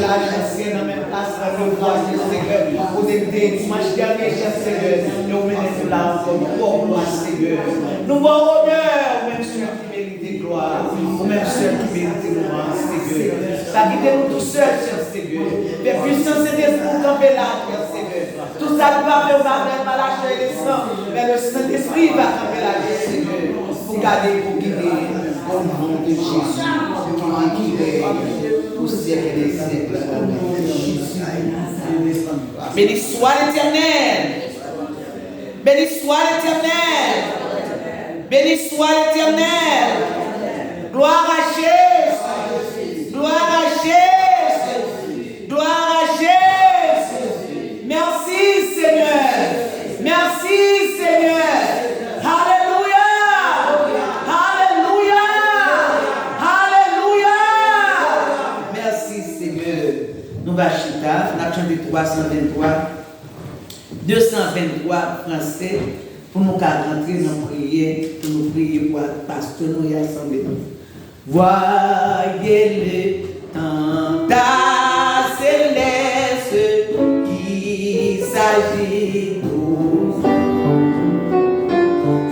agencer dans même place dans le roi, Seigneur. Vous êtes dimanche dernier, cher Seigneur. Nous menons là encore, nous gloire, Seigneur. Nous voyons honneur, même ceux qui méritent gloire, ou même ceux qui méritent louange, Seigneur. Ça guide nous tous seuls, cher Seigneur. Les puissances et des pour camper là, cher Seigneur. Tout ça ne va pas faire par la chair et le sang, mais le Saint-Esprit va camper là, cher Seigneur. Pour garder, pour guider, au nom de Jésus. Qui est au siècle des siècles. Béni soit l'Éternel. Béni soit l'Éternel. Béni soit l'Éternel. Gloire à Jésus. Gloire à Jésus. Gloire à Jésus. Merci Seigneur. Merci Seigneur. Alléluia. Alléluia. Alléluia. Merci Seigneur. Nous va chita, nous avons chanté 323, 223 français pour nous rentrer dans la prière, pour nous prier pour le pasteur, nous y assembler. Voyez le temps céleste qui s'agit nous.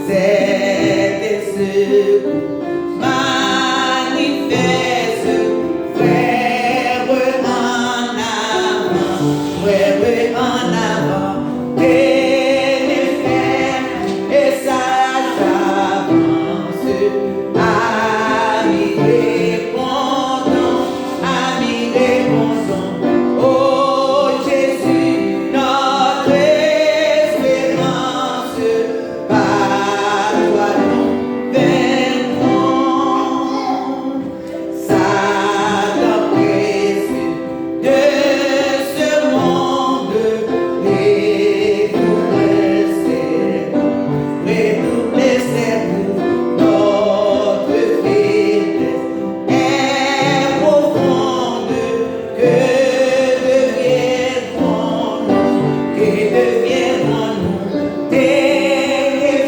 C'est ce manifeste, frère en avant, et ça avance, amis répondons, oh Jésus, notre espérance, par toi nous vaincrons, Satan précieux de ce monde, et tout laisser pour notre faiblesse est profonde, que deviendrons-nous tes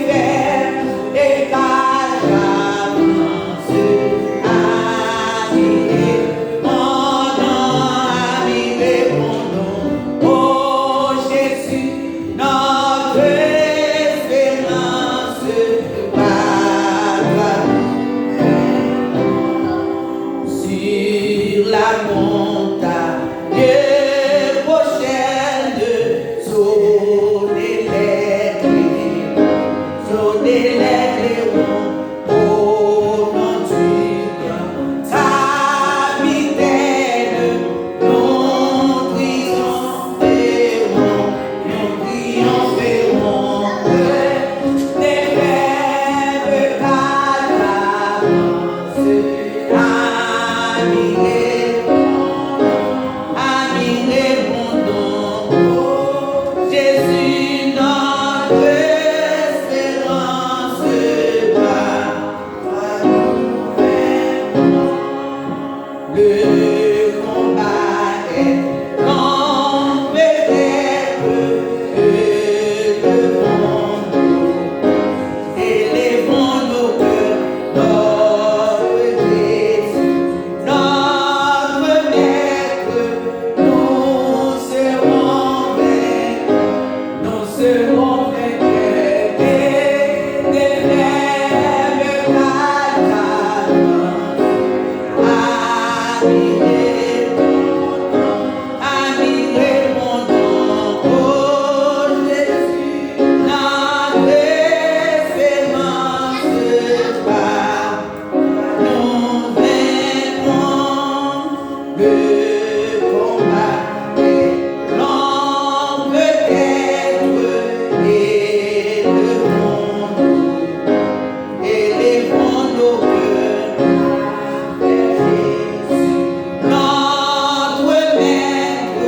frères et qu'à l'avance, amis répondons, oh Jésus, notre espérance, par toi sur la montagne prochaine, sonnez les clairons, au nom du grand capitaine, nous triompherons, des rêves qu'à l'avance, amis répondons, oh Jésus, notre espérance, par toi nous vaincrons. Le combat est long, peut-être devant nous, élevons nos cœurs, notre Jésus, notre Maître, nous serons vainqueurs, des rêves qu'à l'avance, amis répondons, oh Jésus, notre espérance, par nous vaincrons. Le combat est long, peut-être, élevons nos cœurs vers Jésus, notre Maître,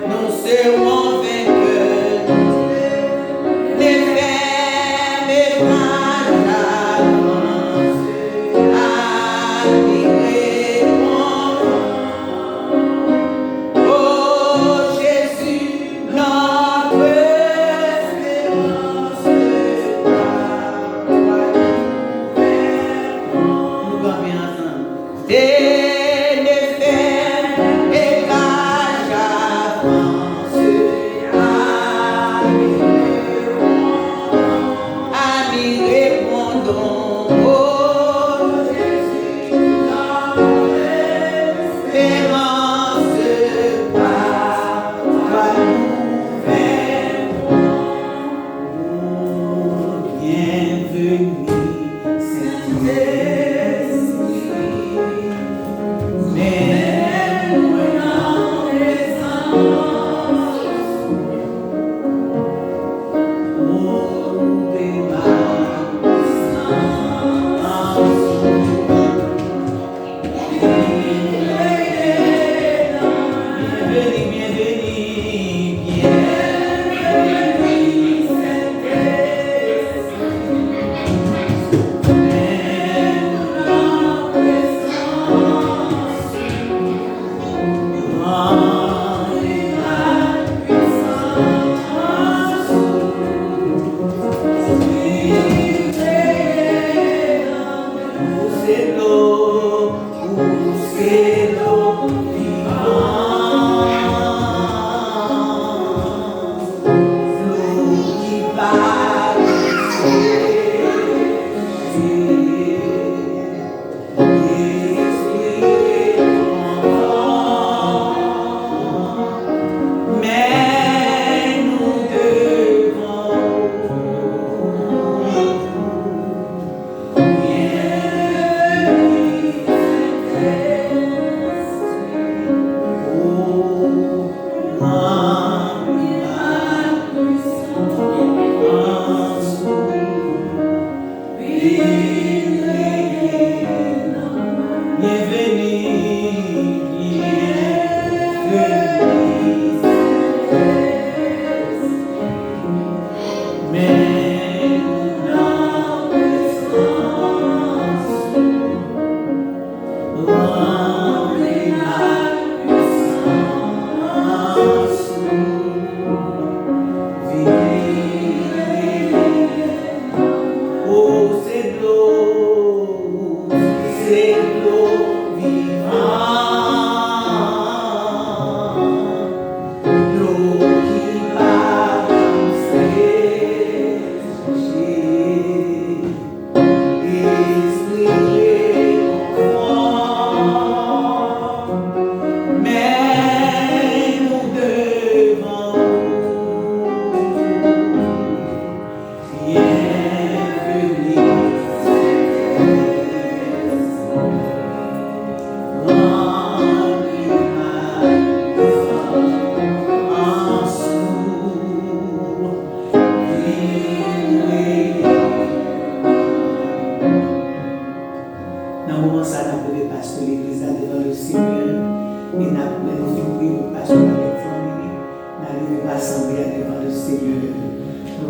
nous serons vainqueurs, les fermes et par l'avance, amis répondons, oh Jésus, notre espérance, par toi nous vaincrons. Nous campions ensemble.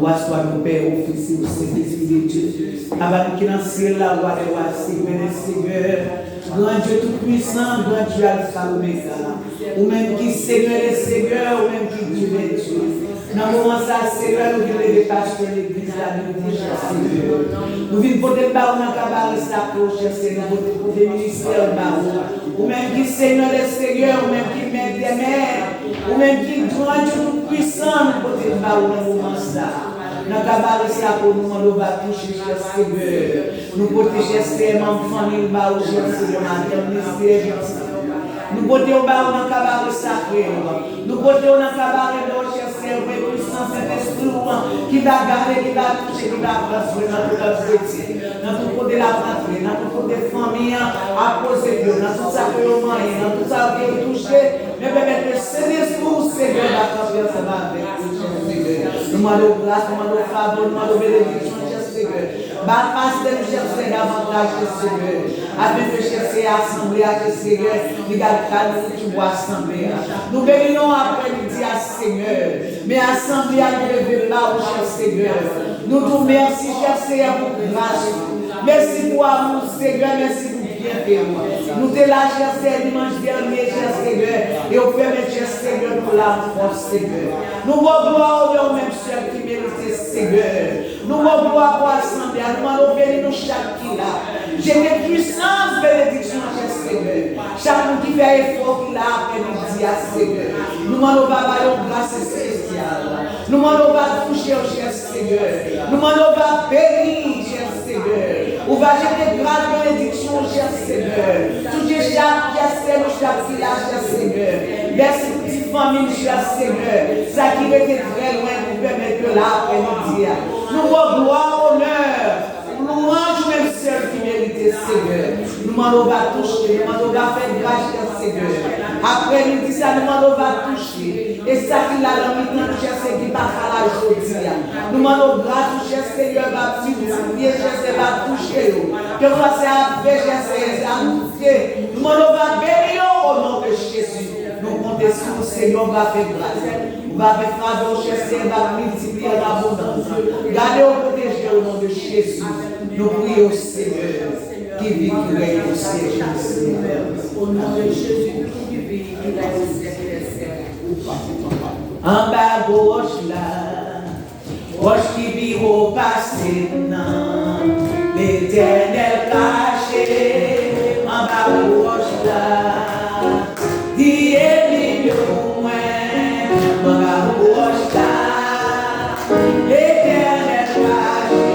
Gloire soit nos pères, au Fils et au Saint-Esprit de Dieu. Avant qui dans le ciel, la voix de roi, Seigneur. Grand Dieu tout-puissant, grand Dieu Alpha Omega. Ou même qui Seigneur et Seigneur, ou même qui Dieu est Dieu. Dans le moment ça, Seigneur, nous venons de pasteurs l'église, là, nous venons cher Seigneur. Nous venons porter le baron dans le cabaret, ça, cher Seigneur, nous venons porter le ministère, le baron. Ou même qui Seigneur et Seigneur, ou même qui mère des mères, ou même qui grand Dieu tout-puissant, nous porter le baron dans le moment ça. Dans le cabaret, ça, pour nous, on va toucher, cher Seigneur. Nous protéger, Seigneur, ma famille, le baron, cher Seigneur, ma ministère, nous portons au baron dans le cabaret sacré. Nous portons dans le cabaret de cher Seigneur, puissance Saint-Esprit qui va garder, qui va toucher, qui va transformer dans tout notre métier. Dans tout côté de la patrie, dans tout côté de famille, à poser Dieu, dans tout ça que nous mangeons, dans tout ça que nous touchons. Mais permettez que Saint-Esprit, Seigneur, va transformer ça avec nous, cher Seigneur. Nous demandons grâce, nous demandons faveur, nous demandons bénédiction, cher Seigneur. Baptiste de chercher davantage, Seigneur. Afin de chercher à assembler à Seigneur. Regarde nous qui doit assembler. Nous bénissons après-midi à Seigneur. Mais assembler à nous lever là, cher Seigneur. Nous te merci, cher Seigneur, pour grâce. Merci pour amour, Seigneur. Merci pour bien faire. Nous te là, cher Seigneur, dimanche dernier, cher Seigneur. Et au permet, cher Seigneur, pour la force, Seigneur. Nous voulons gloire au même cher qui mérite, Seigneur. Nous voulons gloire pour l'assemblée. Nous allons bénir nous chaque qui là. J'ai des puissances, bénédiction, cher Seigneur. Chacun qui fait effort qu'il a après-midi à Seigneur. Nous allons bailler grâce spéciale. Nous allons toucher au cher Seigneur. Nous allons bénir, cher Seigneur. On va jeter grâce, bénédiction, cher Seigneur. Toucher chaque Seigneur, chaque qui là, cher Seigneur. Merci pour petite famille, cher Seigneur. Ça qui était très loin pour permettre que là après-midi. Nous voulons gloire, honneur. Louange même seul qui mérite, Seigneur. Nous m'en va toucher, nous m'en va faire grâce, Seigneur. Après nous dit ça, nous m'en va toucher. Et ça qui l'a dans le temps, cher Seigneur, qui va faire la journée. Nous m'en va toucher, Seigneur, va multiplier, cher Seigneur, va toucher. Que face à cher Seigneur, à nous faire. Nous m'en va bénir au nom de Jésus. Nous comptons sur le Seigneur, va faire grâce. Va faire faveur, cher Seigneur, va multiplier l'abondance. Gardez au protéger au nom de Jésus. Nous prions au Seigneur qui vit, qui règne au siècle. Au nom de Jésus, qui vit, qui règne au siècle des siècles. En bas gauche là, gauche qui vit au passé, l'Éternel caché. En bas gauche là, dit et loin. En bas gauche là, l'Éternel caché.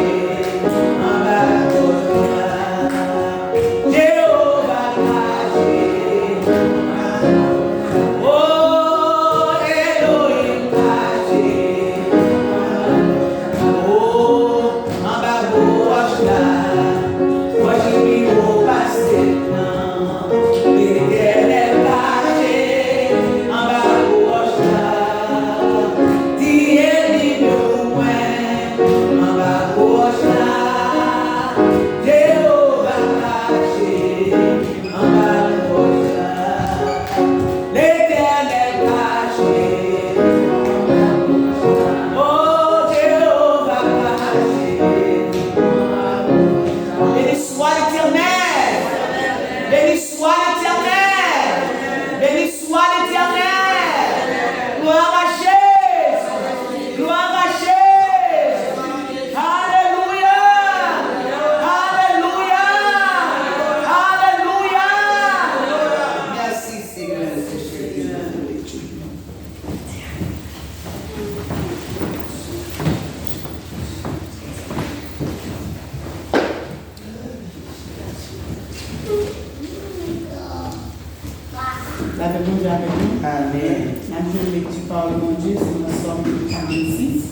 Amen. La lecture par le bon Dieu, c'est le Somme 46,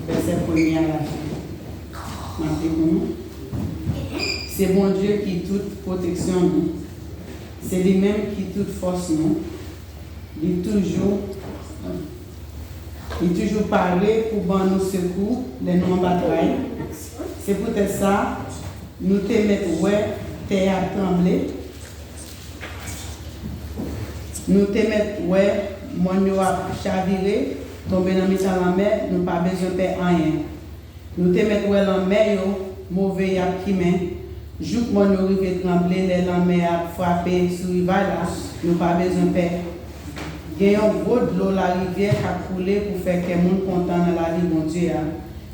verset 1er à la fin. C'est bon Dieu qui toute protection nous. C'est lui-même qui toute force nous. Il toujours parler pour bon nous secours, les noms bataille. C'est peut-être ça, nous te mettre ouais, t'es à trembler. Nous te mettre ouais, mon a chaviré, tomber dans la mer, nous pas besoin de faire rien. Nous te mettons dans la mer, mauvais yap qui met. Jouk mon nous rive trembler, les la mer a frappé sur rivière là, nous pas besoin de faire. Il y a un gros de l'eau la rivière qui a coulé pour faire que les gens content dans la vie bon Dieu.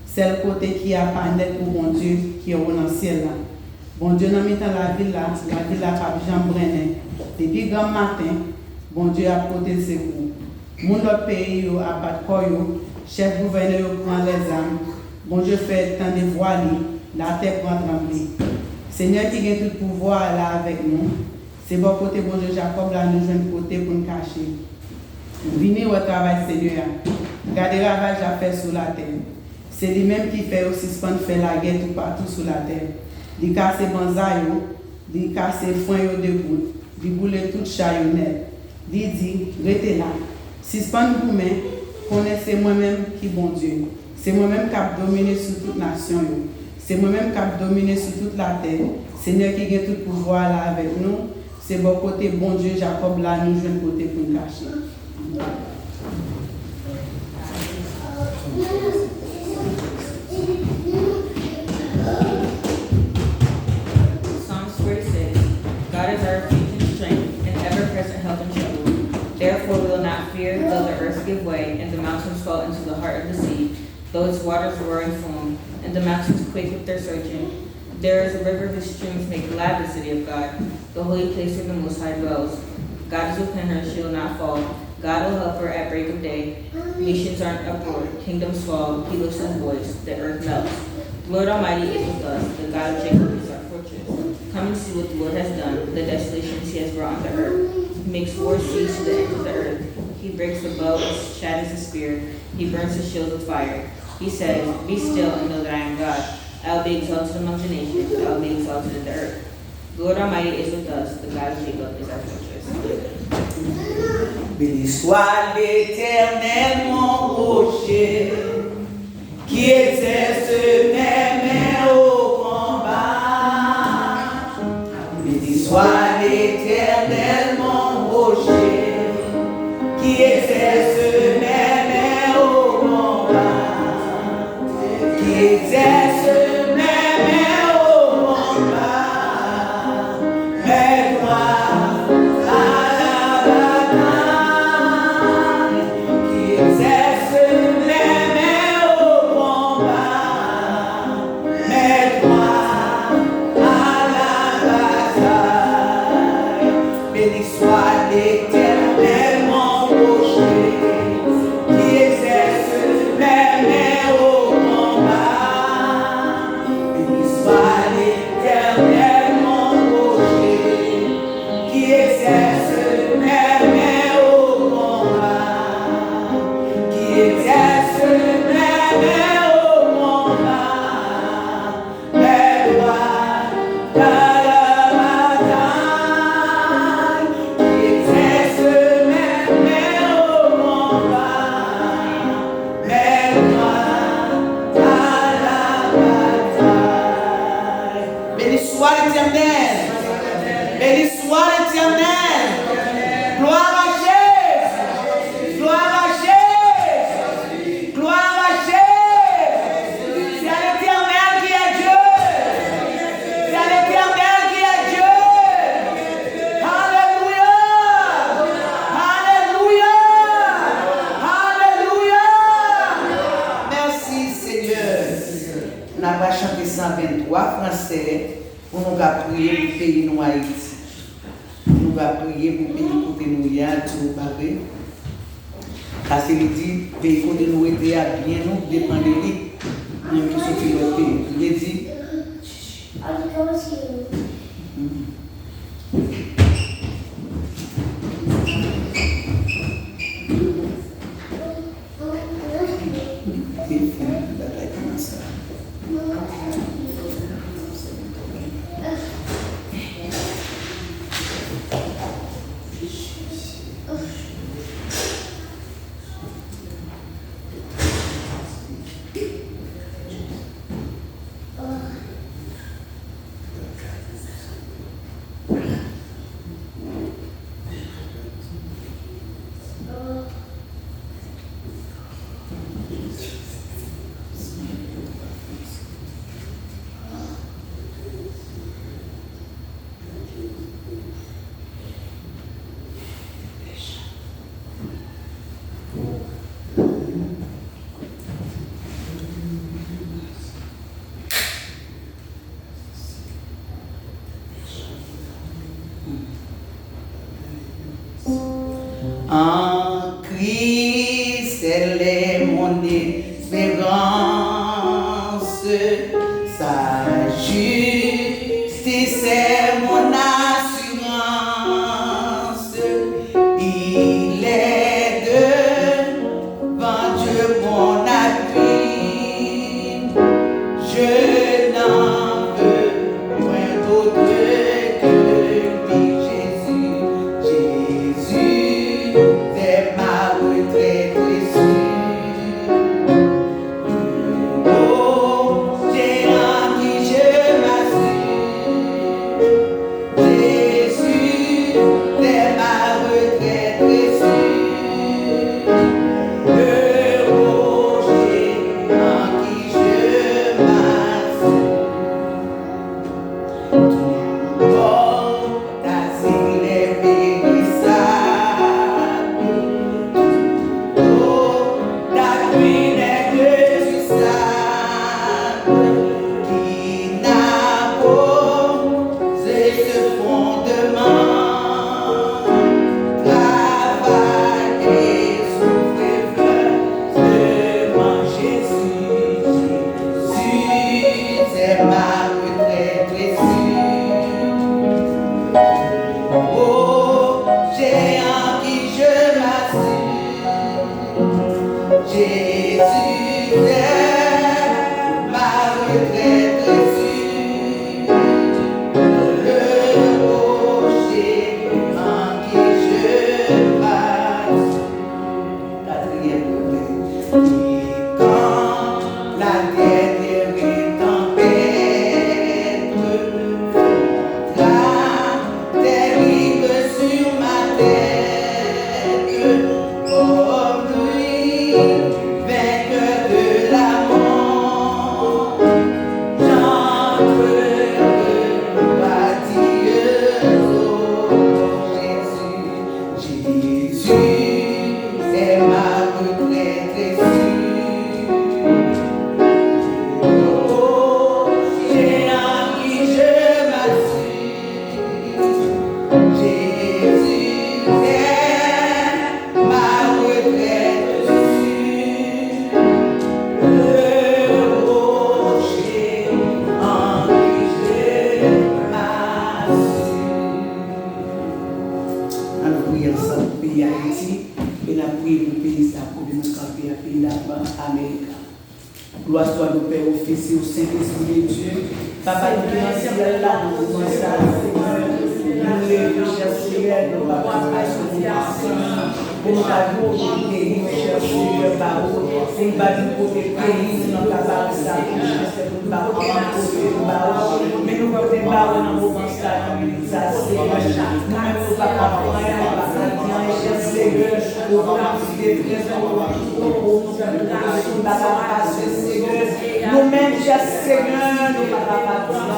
C'est le côté qui a pas net pour bon Dieu qui est dans le ciel là. Bon Dieu dans la ville là pas jamais brûlé. Depuis grand matin, bon Dieu a porté le secours. Mon autre pays a pas de corps, chef gouverneur prend les armes. Bon Dieu fait tant de voiles, la terre prend trembler. Seigneur qui a tout pouvoir là avec nous. C'est bon côté bon Dieu Jacob là nous joindre côté pour nous cacher. Venez au travail Seigneur. Regardez le ravage à faire sur la terre. C'est lui-même qui fait aussi faire la guerre tout partout sur la terre. Il casse les bonsaïs, il casse les foins debout, il boule toute chaillonnette. Il dit, restez là. Suspend vous-même, connaissez moi-même qui bon Dieu. C'est moi-même qui a dominé sur toute nation. C'est moi-même qui a dominé sur toute la terre. Seigneur qui a tout pouvoir là avec nous. C'est bon côté bon Dieu, Jacob là, nous jouons côté pour nous cacher. Psalms 46. God is our refuge and strength, and ever-present help in trouble. Therefore we will not fear, though the earth give way, and the mountains fall into the heart of the sea, though its waters roar and foam, and the mountains quake with their surging. There is a river whose streams make glad the city of God, the holy place where the Most High dwells. God is within her, she will not fall. God will help her at break of day. Nations are in uproar, kingdoms fall, he lifts his voice, the earth melts. The Lord Almighty is with us, the God of Jacob is our fortress. Come and see what the Lord has done, the desolations he has brought on the earth. He makes war cease to the ends of the earth. He breaks the bow and shatters the spear. He burns the shield with fire. He says, be still and know that I am God. I will be exalted among the nations, I will be exalted in the earth. The Lord Almighty is with us, the God of Jacob is our fortress. Béni soit l'Éternel, mon rocher, qui exerce mes mains au combat. Béni soit l'Éternel, mon rocher, qui exerce mes mains au combat. Qui exerce mes mains au combat. Mais toi, pour nous prier pour le pays nous Haïti. Nous allons prier pour le pays côté nous y a tout parler. Parce qu'il dit le pays côté nous était à bien nous dépend de lui. Même qui se fait le pays. Il dit Christ, elle est mon espérance. Sa justice est mon assurance. Il est devant Dieu mon appui. Je n'en veux point d'autre que lui, Jésus. Jésus, c'est ma retraite sûre. Oh, j'ai en qui je m'assure. Jésus, c'est ma retraite sûre. Le rocher en qui je m'assure. Tout d'asile est périssable. Tout d'agrumes est désustable. Qui n'a posé ce fondement? Travail et souffre devant Jésus. Jésus, c'est ma retraite sûre. Oh, j'ai en qui je m'assure. Jésus, c'est ma retraite sûre. Le rocher en qui je m'assure. Quatrième couplet. Et quand la dernière tempête fondra terrible sur ma tête, comme lui, vainqueur de la mort, j'entrerai Dieu, Jésus. Jésus, c'est ma retraite sûre. Oh, j'ai en qui je m'assure. Jésus, c'est ma retraite sûre. Le rocher en qui je m'assure. Alors, prions ensemble pour le pays Haïti et la prière pour le pays ça pour nous camper à pays d'Amérique. Gloire soit au Père, au Fils et au Saint-Esprit de Dieu. Papa, nous prions Seigneur là, nous prions ça, Seigneur. Nous les chercher, nous papa, pour ta jour, nous guérir, chercher le barreau. C'est une base pour tes pays, nous n'avons pas ça, c'est pour le barreau, mais nous voulons des barreaux dans le mouvement ça, ça, Seigneur. Nous-mêmes, nous pas comprendre, nous pas bien, chercher Seigneur, pour nous détruire, nous-mêmes, cher Seigneur, nous ne pouvons pas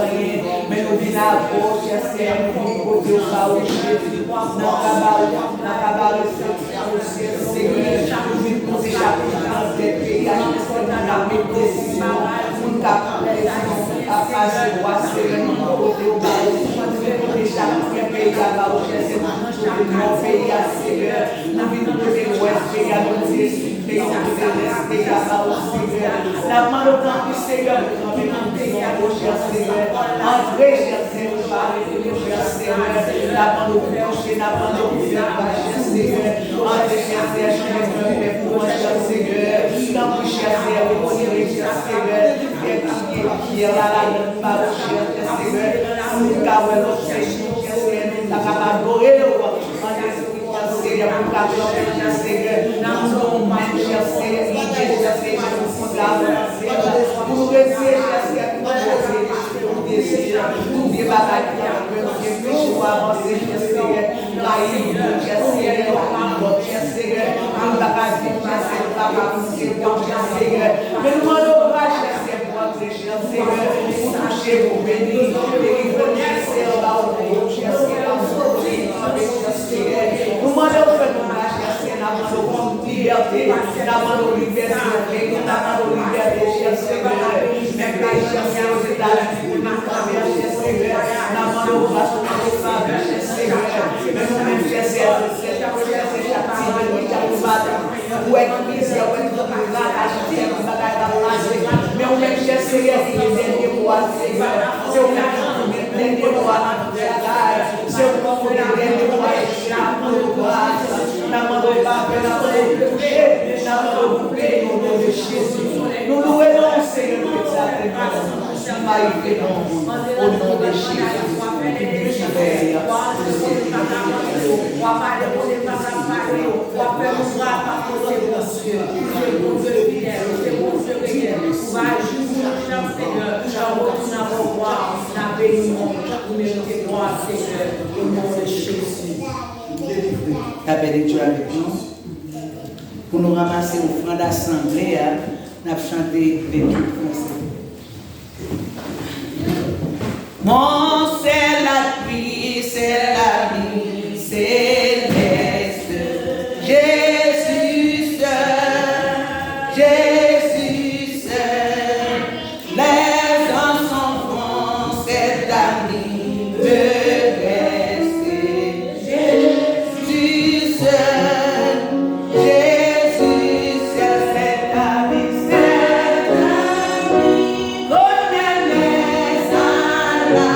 rien, mais nous venons à vous, cher Seigneur, nous venons côté au bas, au Jésus, nous avons Seigneur, nous venons nous échapper dans des pays, nous avons des décisions, nous avons des décisions, à passer au roi, Seigneur, nous côté au bas, nous venons échapper dans des pays, là-bas, cher Seigneur, nous venons pays, Seigneur, nous venons côté ouest, pays, à nous dire, la main au camp du Seigneur, cher Seigneur, entrez, cher Seigneur, cher Seigneur, la main au plancher, la main au cher Seigneur, entrez, cher Seigneur, pour cher Seigneur, dans le cher Seigneur, cher Seigneur, qui est là, cher Seigneur, nous avons notre Seigneur, cher Seigneur, nous avons adoré le roi, Seigneur, pour la gloire, Seigneur, nous sommes même, cher Seigneur, pour rester, cher Seigneur, pour désir, pour bien batailler, pour avancer, cher Seigneur, cher Seigneur, cher Seigneur, nous n'avons pas dit, cher Seigneur, mais nous demandons pas, cher Seigneur, pour entrer, cher Seigneur, pour toucher, pour bénir, délivrer, cher Seigneur, cher Seigneur, nous demandons que nous cherchions, nous avons liberté, nous avons liberté, nous avons liberté, cher Seigneur, même quand nous cherchons aux États-Unis, nous avons cher Seigneur, nous avons grâce au Seigneur, cher Seigneur, mais nous-mêmes, cher Seigneur, nous Ou est misère, ou est mais on est cherché les derniers mois, c'est on les derniers mois, c'est on les derniers mois, nous louons Seigneur, au nom de la paix de Dieu avec nous. Pour nous ramasser au front d'assemblée, nous avons chanté les trucs français. Mon c'est la pluie, c'est la vie céleste. Jésus seul, Jésus seul. Les enfants, c'est d'amis de rester. Jésus seul, Jésus seul, c'est d'amis, c'est d'amis. Connais-les à la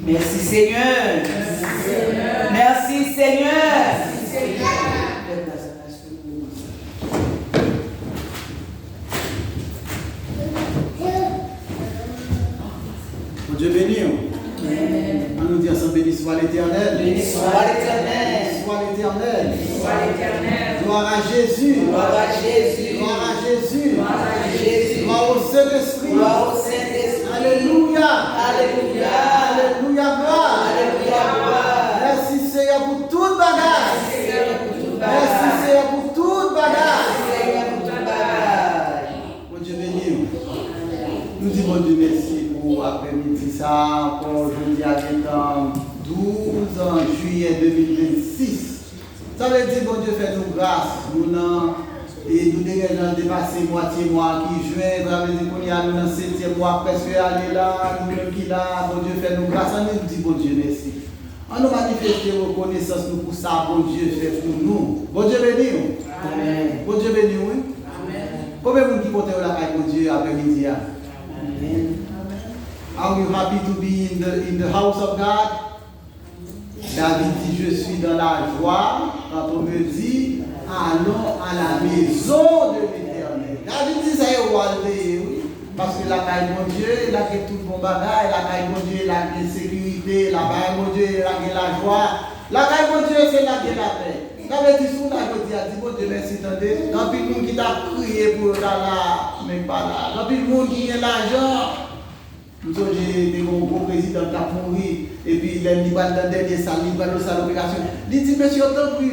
Merci Seigneur. Merci Seigneur. Mon Dieu béni. On nous dit ensemble, béni soit l'Éternel. Béni soit l'Éternel. Béni soit l'Éternel. Béni soit l'Éternel. Gloire à Jésus. Gloire à Jésus. Gloire à Jésus. Gloire à Jésus. Gloire au Saint-Esprit. Gloire au Saint-Esprit. Alléluia. Alléluia. Alléluia, gloire. Alléluia, gloire. Merci Seigneur pour toute bagage. Merci Seigneur pour tout Merci bagage. Seigneur pour toute bagage. Merci Seigneur pour tout bagage. Mon Dieu béni. Nous disons Dieu merci pour après-midi ça, pour jeudi à 12 juillet 2026. Ça veut dire, bon Dieu, fait nous grâce. Nous et nous avons dépassé moitié mois qui juin, ça veut dire qu'on y a nous dans 7e mois, presque aller là, nous même qui là, bon Dieu, fait nous grâce. On nous dit, bon Dieu, merci. On nous manifeste reconnaissance nous pour ça, bon Dieu, fait pour nous. Bon Dieu béni. Amen. Bon Dieu béni, oui. Amen. Combien de gens qui comptent la caille, bon Dieu, après-midi? Amen. Are you happy to be in the house of God? David dit, je suis dans la joie quand on me dit, allons à la maison de l'Éternel. David dit, ça y est, oui. Parce que la caille, mon Dieu, il a tout le bon bagage, la caille, mon Dieu, il a la sécurité, la caille, mon Dieu, il a la joie. La caille, mon Dieu, c'est la paix. Ça veut dire, sous la côté, il a dit, bon Dieu, merci, attendez. Dans tout le monde qui t'a prié pour là, mais pas là. Dans tout le monde qui a l'argent. Nous avons des gros présidents qui ont mouru, et puis il a dit, dans le dernier salle, il va dans sa opération. Il dit, monsieur, tant pis,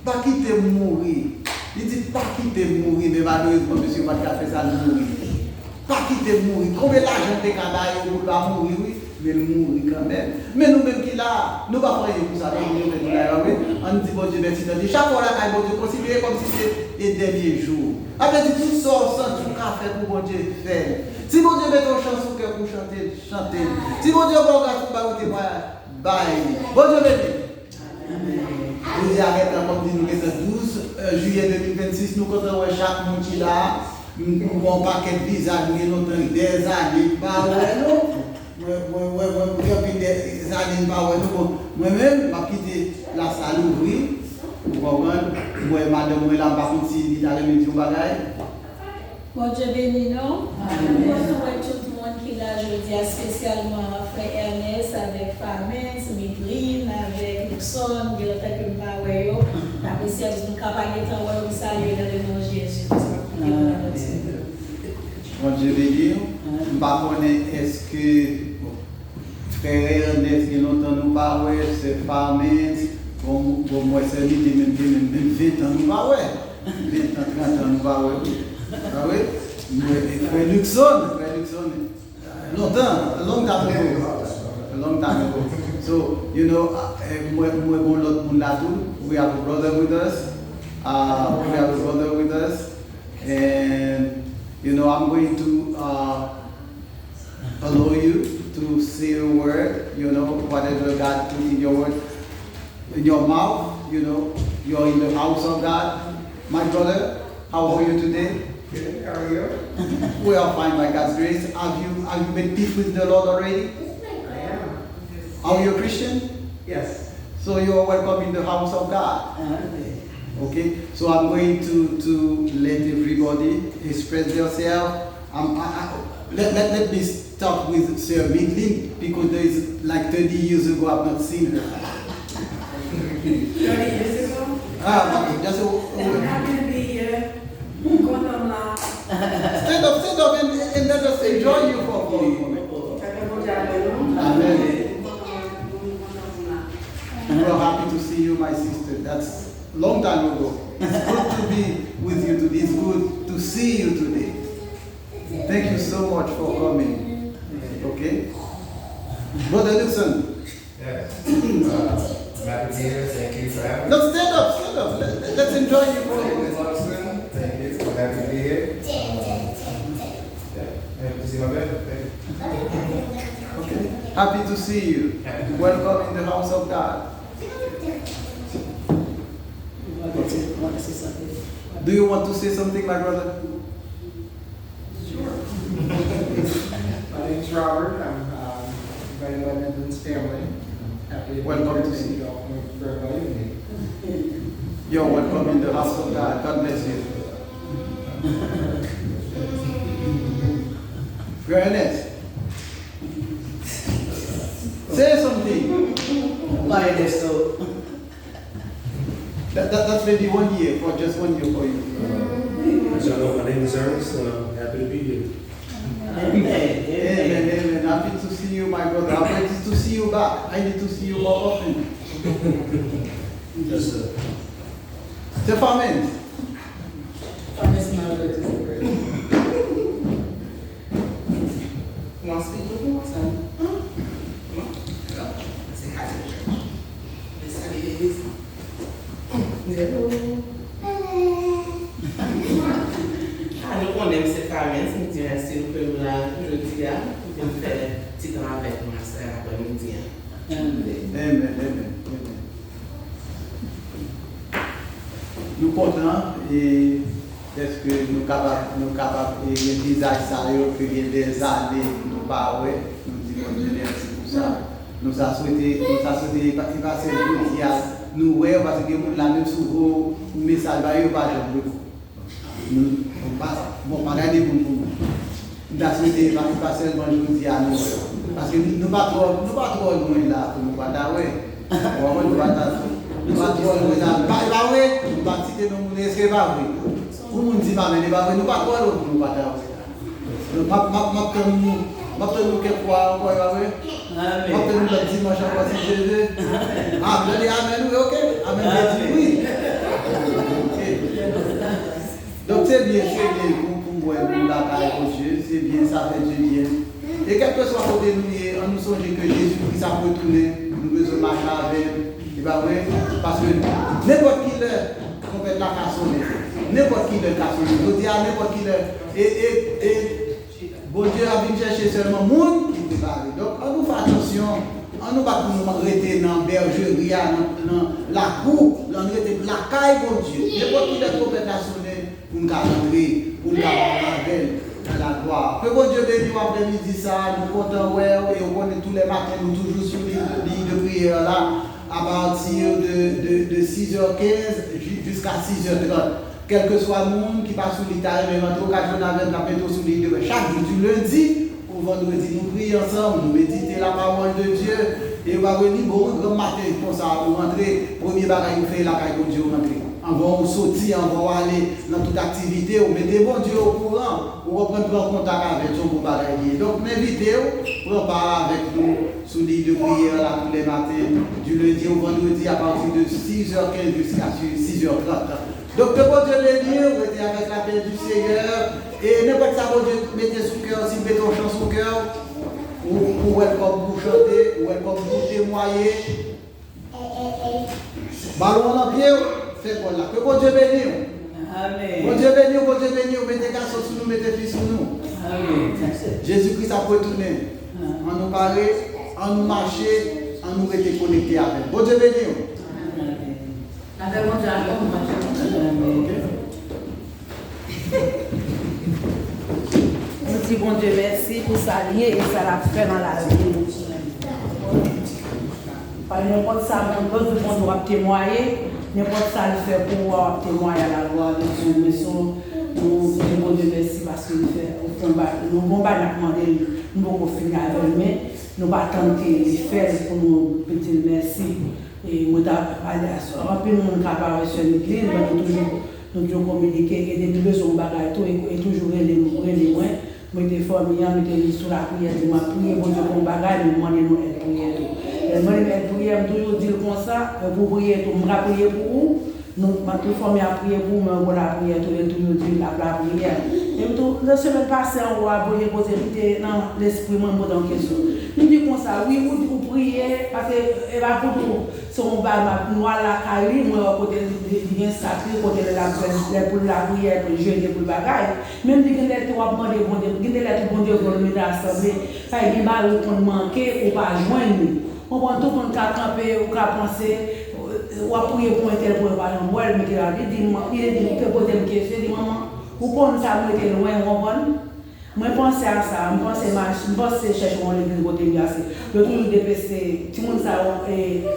pas quitter mourir. Il dit, pas quitter mourir, mais malheureusement, monsieur, pas fait ça mourir. Pas quitter mourir. Combien d'argent de cabaye pour pas mourir, oui, mais mourir quand même. Mais nous-mêmes qui là, nous ne pouvons pas faire pour ça. On dit, bon Dieu, merci. Chaque fois, là, bon Dieu, considérez comme si c'était les derniers jours. Après, tout sort sans tout café pour bon Dieu faire. Si mon Dieu met ton chanson cœur pour chanter, chantez. Si mon Dieu va regarder pour bailler, bailler. Bon Dieu béni. Vous arrêtez comme dit nous que le 12 juillet 2026, nous comptons chaque monde qui là, nous avons pas quel visage, nous avons des années, pas moi-même, je quitte la salle ouvrie. Moi, madame, je suis là, je suis là, Bon Dieu béni nous. Bonsoir tout le monde qui est là, je dis spécialement frère Ernest avec Famen, Smidrine, avec Nixon, qui est là que nous avons. J'apprécie à nous capables de nous saluer dans le nom de Jésus. Bon Dieu béni. Je pas connaître est-ce que frère Ernest qui longtemps nous pas ouais, c'est pas bon moi c'est lui qui même 20 ans nous pas ouais. 20 ans, 30 ans nous pas ouais. Ah oui? Frère Luxon, long time ago. So, you know, we have a brother with us. And, you know, I'm going to allow you to say a word, you know, whatever God put in your word, in your mouth, you know, you're in the house of God. My brother, how are you today? Good. How are you? We are fine by God's grace. Have you made peace with the Lord already? I am. Are you a Christian? Yes. So you are welcome in the house of God. Okay. So I'm going to let everybody express themselves. Let me start with Sir Midlin because there is like 30 years ago I've not seen her. 30 years ago? Just I'm happy to be here. stand up and let us enjoy you for a moment. Amen. We're happy to see you, my sister. That's a long time ago. It's good to be with you today. It's good to see you today. Thank you so much for coming. Okay? Brother Luxon. Yes. I'm happy to be here. Thank you for having me. No, stand up. Let's enjoy you for a Thank you, moment. Luxon. Thank you. I'm happy to be here. Happy to see my brother. Thank you. Okay. Happy to see you. Welcome in the house of God. Do you want to say something, my brother? My name is Robert. I'm invited by Midland's family. Happy to be Welcome here. to Thank see you all for inviting me. You're welcome in the house of God. God bless you. Ernest, say something. That's maybe 1 year, for just 1 year for you. As y'all know, my name is Ernest, and I'm happy to be here. Amen. Happy to see you, my brother. I'm ready to see you back. I need to see you more often. Yes, sir. Stefan, Want to speak with me? Come on. Say hi to the church. Miss Honey Davis. Hello. Alors, on aime ces familles, c'est une rester au peu là, je dis là, on fait petit temps avec moi, c'est après-midi. Amen. Nous comptons et est-ce que nous capables et les visages sérieux que il y a des années nous pas ouais nous disons Dieu merci pour ça nous a souhaité passer le jour nous ouais parce que nous la même souvent message va y pas jamais nous pas bon regarder pour nous nous a souhaité passer le jour nous parce que nous pas trop loin là pour nous pas ouais nous pas trop loin là pas ouais nous pas citer nos mots c'est pas vrai. Vous me dites, mais nous pas trop loin, nous pas d'accord. Maintenant, quelquefois, encore, oui. Maintenant, nous dimanche, encore, si je veux. Ah, vous allez amen, oui, ok. Amen, oui. Donc, c'est bien pour moi, pour la carrière de Dieu, c'est bien, ça fait Dieu bien. Et quel que soit côté nous, on nous songe que Jésus-Christ a retourné, nous besoin marcher avec, parce que n'importe qui l'heure, on peut la cassonner. N'importe qui le casse, je dis à n'importe qui le. Et bon Dieu a venu chercher seulement le monde qui prépare. Donc, on nous fait attention, on nous va nous arrêter dans la bergerie, dans la cour, on nous arrêter dans la caille, bon Dieu. N'importe qui le trompette à sonner pour nous rentrer, pour nous rentrer dans la gloire. Que bon Dieu bénisse après-midi ça, nous comptons, ouais, et on connaît tous les matins, nous toujours sur les lignes de prière là, à partir de 6h15 jusqu'à 6h30. Quel que soit le monde qui passe sur l'Italie, mais notre occasion avec la péto sur l'île de chaque jour du lundi au vendredi, nous prions ensemble, nous méditons la parole de Dieu et on va venir bon grand matin pour ça, pour rentrer, premier bagage vous fait la caille de Dieu rentrer. En avant de sortir, avant d'aller dans toute activité, ou mettez bon Dieu au courant, ou reprendre contact avec son bon bagage. Donc, m'invitez pour parler avec nous sous l'île de prière là, tous les matins, du lundi au vendredi à partir de 6h15 jusqu'à 6h30. Donc, que bon Dieu bénisse, restez avec la paix du Seigneur, et n'importe ça, bon Dieu, mettez sous cœur, si vous mettez en chance au cœur, ou welcome pour chanter, ou welcome pour témoigner. Ballon en pied, faites bon là. Que bon Dieu bénisse. Amen. Bon Dieu bénisse, bon Dieu bénisse, mettez garçons sur nous, mettez filles sur nous. Amen. Jésus-Christ a retourné. En nous parler, en nous marcher, en nous rester connectés avec. Bon Dieu bénisse. Avec mon Dieu, Amen. On dit bon Dieu merci pour ça lié et ça l'a fait dans la vie. Par n'importe ça, on peut témoigner, n'importe ça le fait pour témoigner à la gloire de Dieu. Mais nous disons bon Dieu merci parce qu'il fait nous ne pouvons pas demander, nous ne pouvons pas finir avec lui, nous ne pouvons pas tenter de faire pour nous dire merci. Et nous avons parlé à ça. En plus, nous avons parlé sur l'église, nous toujours communiqué, et depuis besoin de bagages, et toujours les moins. Moi, je suis formé, je suis sur la prière, je prie pour Dieu pour bagage, je demande nous aide prière. Je demande aide prière, je toujours dire comme ça, pour prier, je prier pour vous. Nous sommes formés à prier pour vous, mais la prière, toujours dire la prière. Et la semaine passée, on va poser dans l'esprit, moi, dans la question. Nous disons comme ça, oui, vous priez, parce que va pour tout. Si on va moi la caille, moi, côté bien sacré, côté de la prière, pour jeûner, pour le bagage. Même si vous avez trois bon Dieu, bon Dieu, pour le assemblée, ça y est, pour manquer ou pas joindre. On prend tout le monde qui a campé ou qui a pensé, ou a prié pour un tel pour pas en boire, mais il a dit, il a posé une question, il dit, maman, vous pensez à me mettre loin, on va. Moi, je pense à ça, je pense à chercher l'église de côté de je toujours dépêcher, tout le monde sait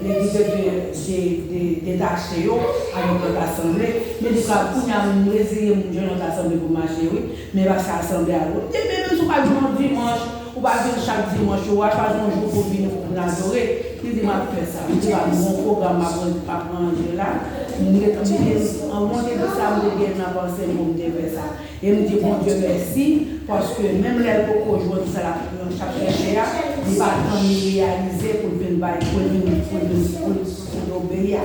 l'église de détacher avec l'assemblée, mais du coup, pour nous résister, nous avons l'assemblée pour marcher, mais parce que l'assemblée a l'autre. Et même si on va dimanche, ou pas chaque dimanche, ou pas un jour pour venir pour nous adorer, il dit, je vais faire ça, il dit, mon programme à prendre là, en montant de ça, je vais penser pour me faire ça. Et me dit, bon Dieu, merci, parce que même les beaucoup aujourd'hui, ça l'a chaque chercher, il va réaliser pour obéir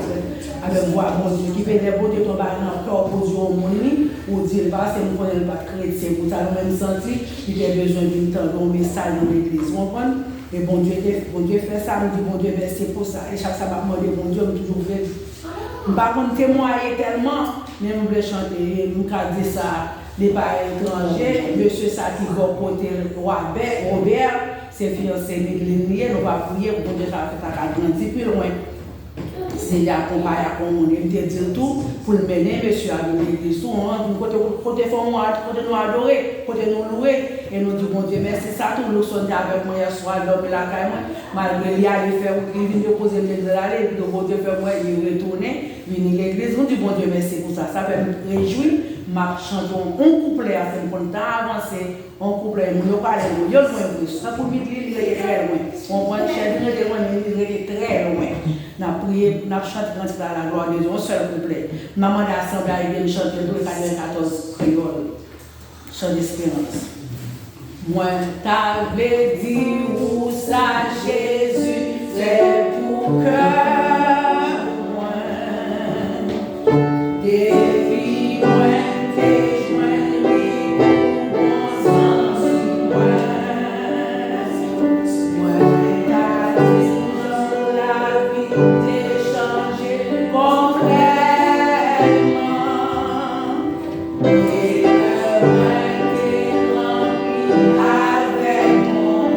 avec moi, mon Dieu, qui fait des beaux Dieu, ton bari dans le corps pour Dieu au monde, ou dire, bah, c'est nous connaissons pas chrétien, pour ça, nous même senti, il a besoin d'un message dans l'église, vous comprenez? Et bon Dieu fait ça, nous dit, bon Dieu, merci pour ça, et chaque sabbat, bon Dieu, toujours fait. Je ne vais pas témoigner tellement, mais je voulais chanter, je vais dire ça. Les parents étrangers, monsieur Sati va porter Robert, c'est fiancé Méglénier, nous allons prier pour déjà faire ta grandir plus loin. C'est d'accompagner à mon dire tout pour le mener, monsieur, à l'église. Côté nous adorer, côté nous louer, et nous disons, bon Dieu, merci, ça, tout le sonne avec moi hier soir, dormir la caille, malgré lui aller faire, il vient de poser le aller, donc bon Dieu fait moi, il retourner, venir à l'église, nous disons, bon Dieu, merci pour ça, ça fait me réjouir. Ma chantons un couplet à faire pour avancer, un couplet, nous parlons, nous loin, ça pour nous il est très loin. On voit chercher de loin, il est très loin. Nous prions, nous chantons dans la gloire de Dieu, un seul couplet. Maman de l'Assemblée vient chanter dans le 94 créole, chant d'espérance. Moi, t'avais dit où ça, Jésus, c'est pour cœur, moi, depuis moi. Avec mon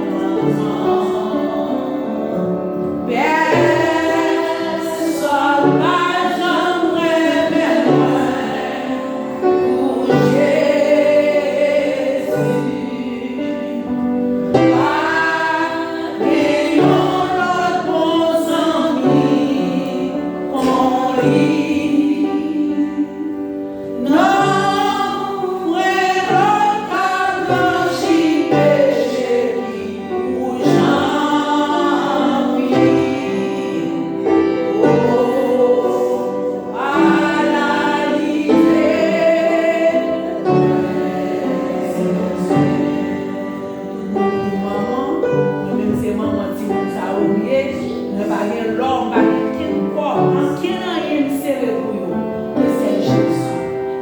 pour maman, moi-même c'est maman qui ça oublié, ne pas rien l'homme, pas quel corps, quel rien serré pour eux. Et c'est Jésus.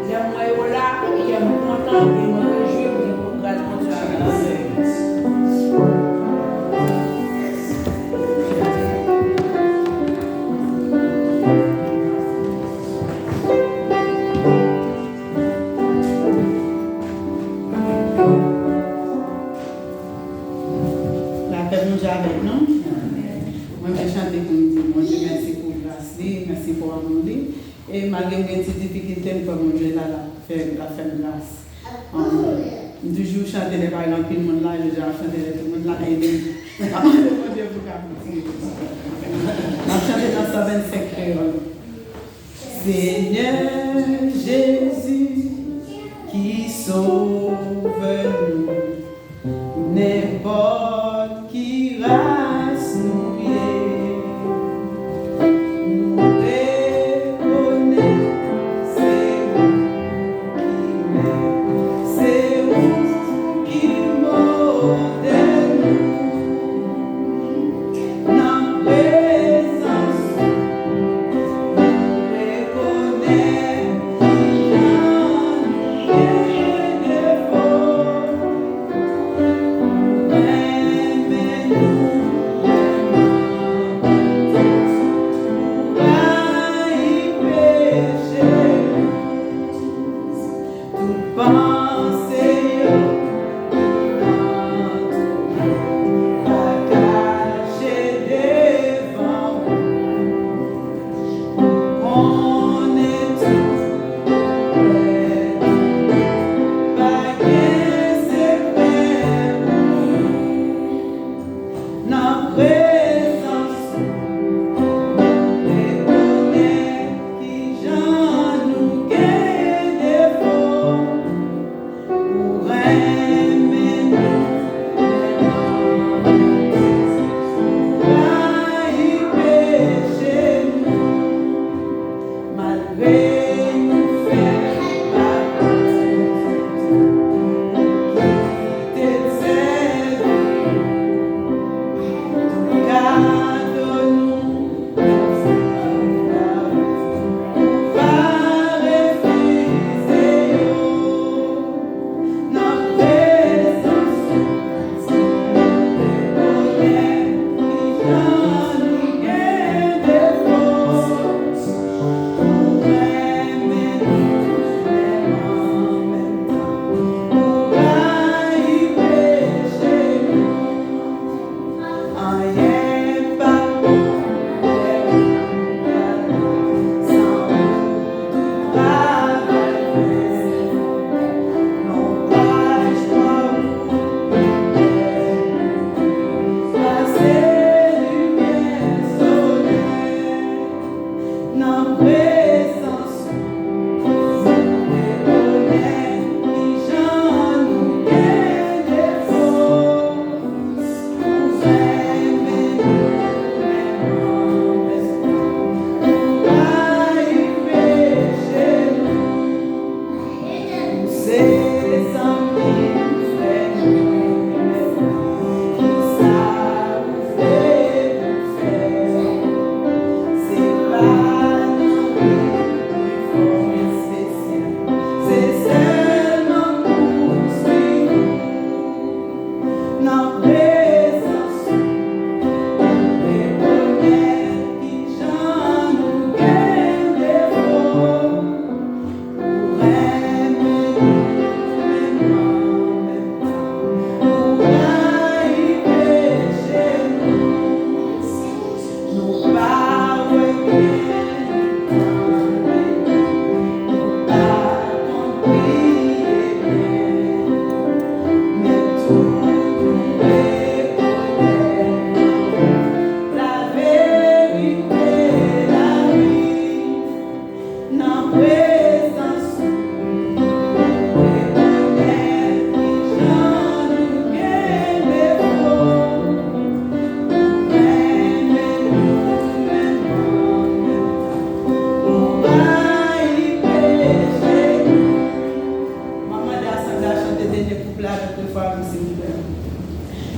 J'aime là, et je suis content et je me réjouis pour grâce à Dieu avec la avec nous. Moi, je chante pour nous. Mon Dieu, merci pour grâce, merci pour amour. Et malgré mes petites difficultés, pour mon Dieu, faire grâce. Du jour, chanter les paroles, puis le monde là, je vais chanter tout le monde là, aider. Mon Dieu, vous capitez. On chante dans 125 créoles. Seigneur Jésus, qui sauve nous, n'importe qui race nous est. Nous reconnaissons, c'est vous qui modèle nous, dans présence, nous reconnaissons qui a nous défaut.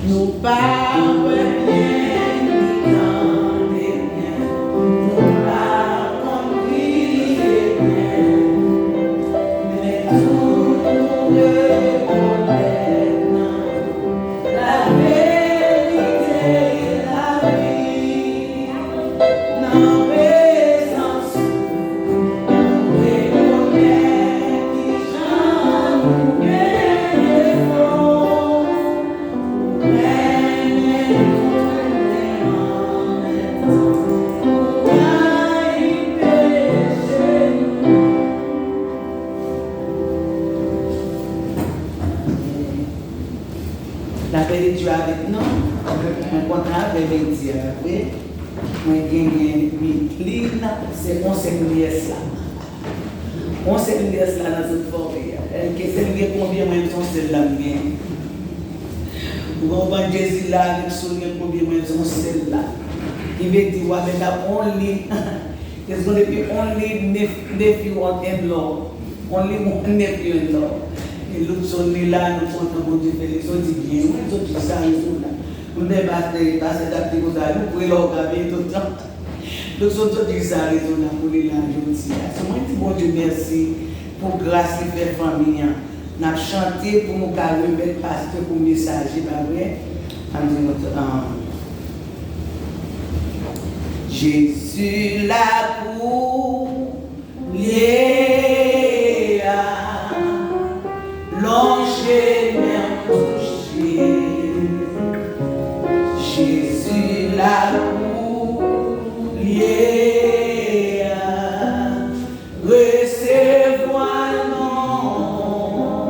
Nous parlons bien, nous bien, nous parlons bien, mais tout nous reconnaît la vérité et la vie. Dans présence, nous reconnaît qui j'en nous La paix de Dieu avec nous. On content avec Dieu. Oui. Moi, j'ai c'est 11 liesse là. 11 liesse là dans cette forêt. Qu'est-ce que combien de temps c'est là? Vous comprenez Jésus là, avec son combien de temps c'est là? Il veut dire, well, there are only, there's going to be only nephew in law. Only one nephew in law. Et l'autre son là, nous comptons pour Dieu, Félix, on dit bien, on dit ça, ils sont là. Nous ne pouvons pas passer d'acte comme ça, nous pouvons l'organiser tout le temps. Nous sommes tous dit ça, ils sont là pour les langues. Moi, je dis bon Dieu, merci pour grâce et faire famille. Nous avons chanté pour nous remettre pasteur pour le message, pas vrai? Jésus la coulier, l'ange m'a touché. Jésus la coulier, recevoir non.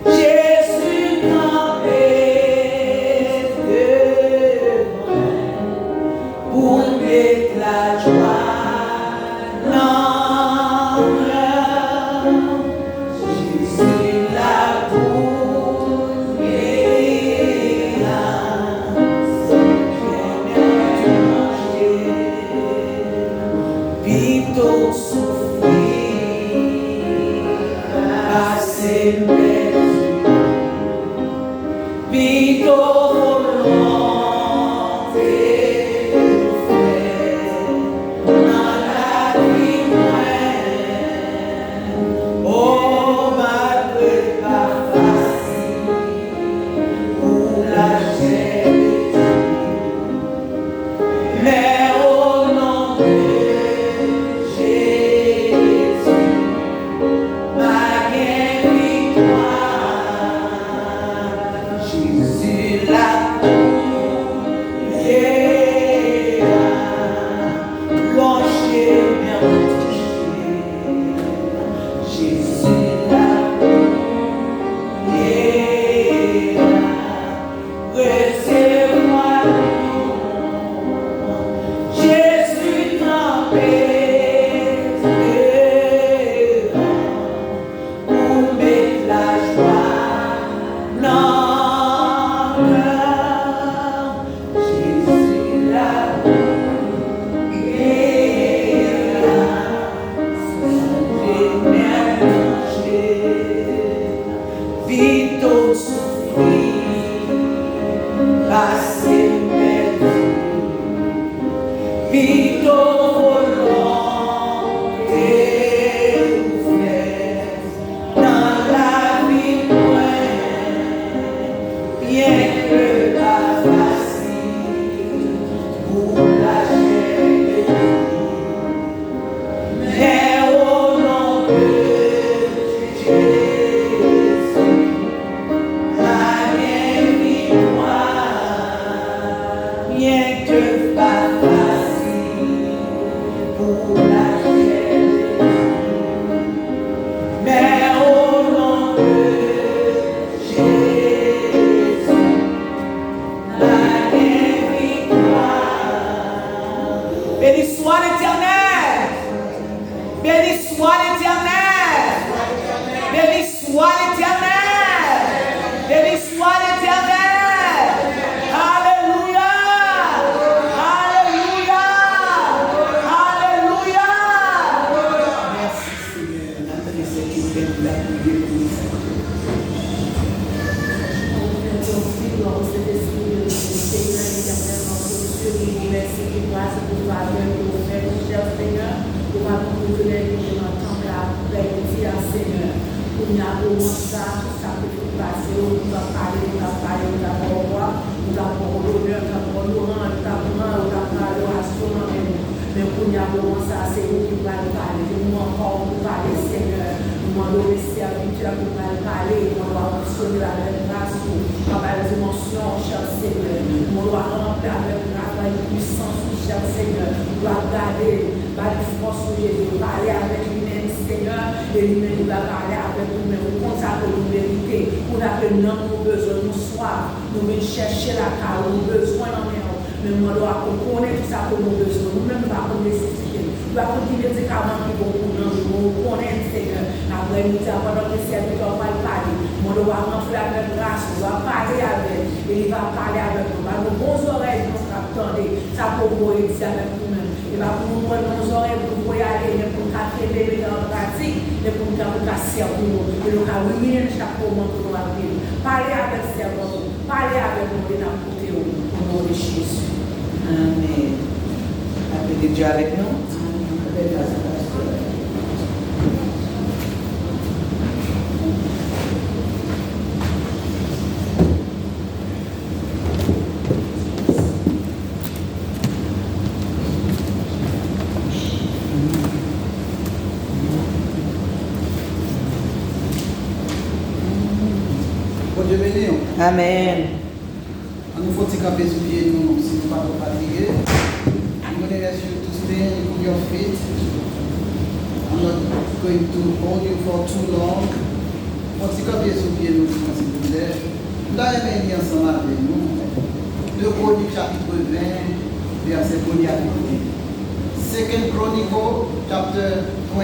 Jésus campé devant pour mettre la joie. de grâce pour toi, bien pour faire mon cher Seigneur, pour ma conduire dans le temps là, pour dire à Seigneur, pour nous avoir ça, ça peut tout passer, on va parler, on va voir, on va voir l'honneur, on va voir l'orange, on va voir l'adoration, mais pour nous avoir ça, c'est vous qui va parler, nous encore pour parler, Seigneur, nous allons laisser à l'habitude pour parler, on va fonctionner avec grâce, on va les émotions, cher Seigneur, on doit remplir avec grâce, avec puissance, cher Seigneur, on doit garder, par la force de Jésus, parler avec lui-même, Seigneur, et lui-même va parler avec nous-mêmes, on consacre nos vérités, on a que nos besoins, nous soir, nous venons chercher la carte, nos besoins en nous, mais moi, on doit connaître tout ça pour nos besoins, nous-mêmes, nous allons nécessiter, nous allons continuer de médicaments qui vont pour nous, nous connaître, Seigneur, après nous avons pendant que le serviteur va parler, on doit remplir avec grâce, on doit parler avec, et il va parler avec nous, nos bons oreilles, nous attendons, ça pour vous et avec nous-mêmes. Il va pour nous prendre nos oreilles pour y aller, mais pour nous faire dans la pratique, mais pour nous servir, et nous ruminer chaque moment que nous avons. Parlez avec le serveur, parlez avec nous et nous porter au nom de Jésus. Amen. Avez-vous Dieu avec nous? Dieu béni. Amen. Nous faut camper sur pied nous si nous pas trop fatigués. I'm going to ask you to stand on your feet. I'm not going to hold you for too long. Faut camper sur pied nous s'il vous plaît. Nous allons venir ensemble avec nous. 2 Chroniques chapitre 20 verset 1 à 8. 2 Chronicles chapter 20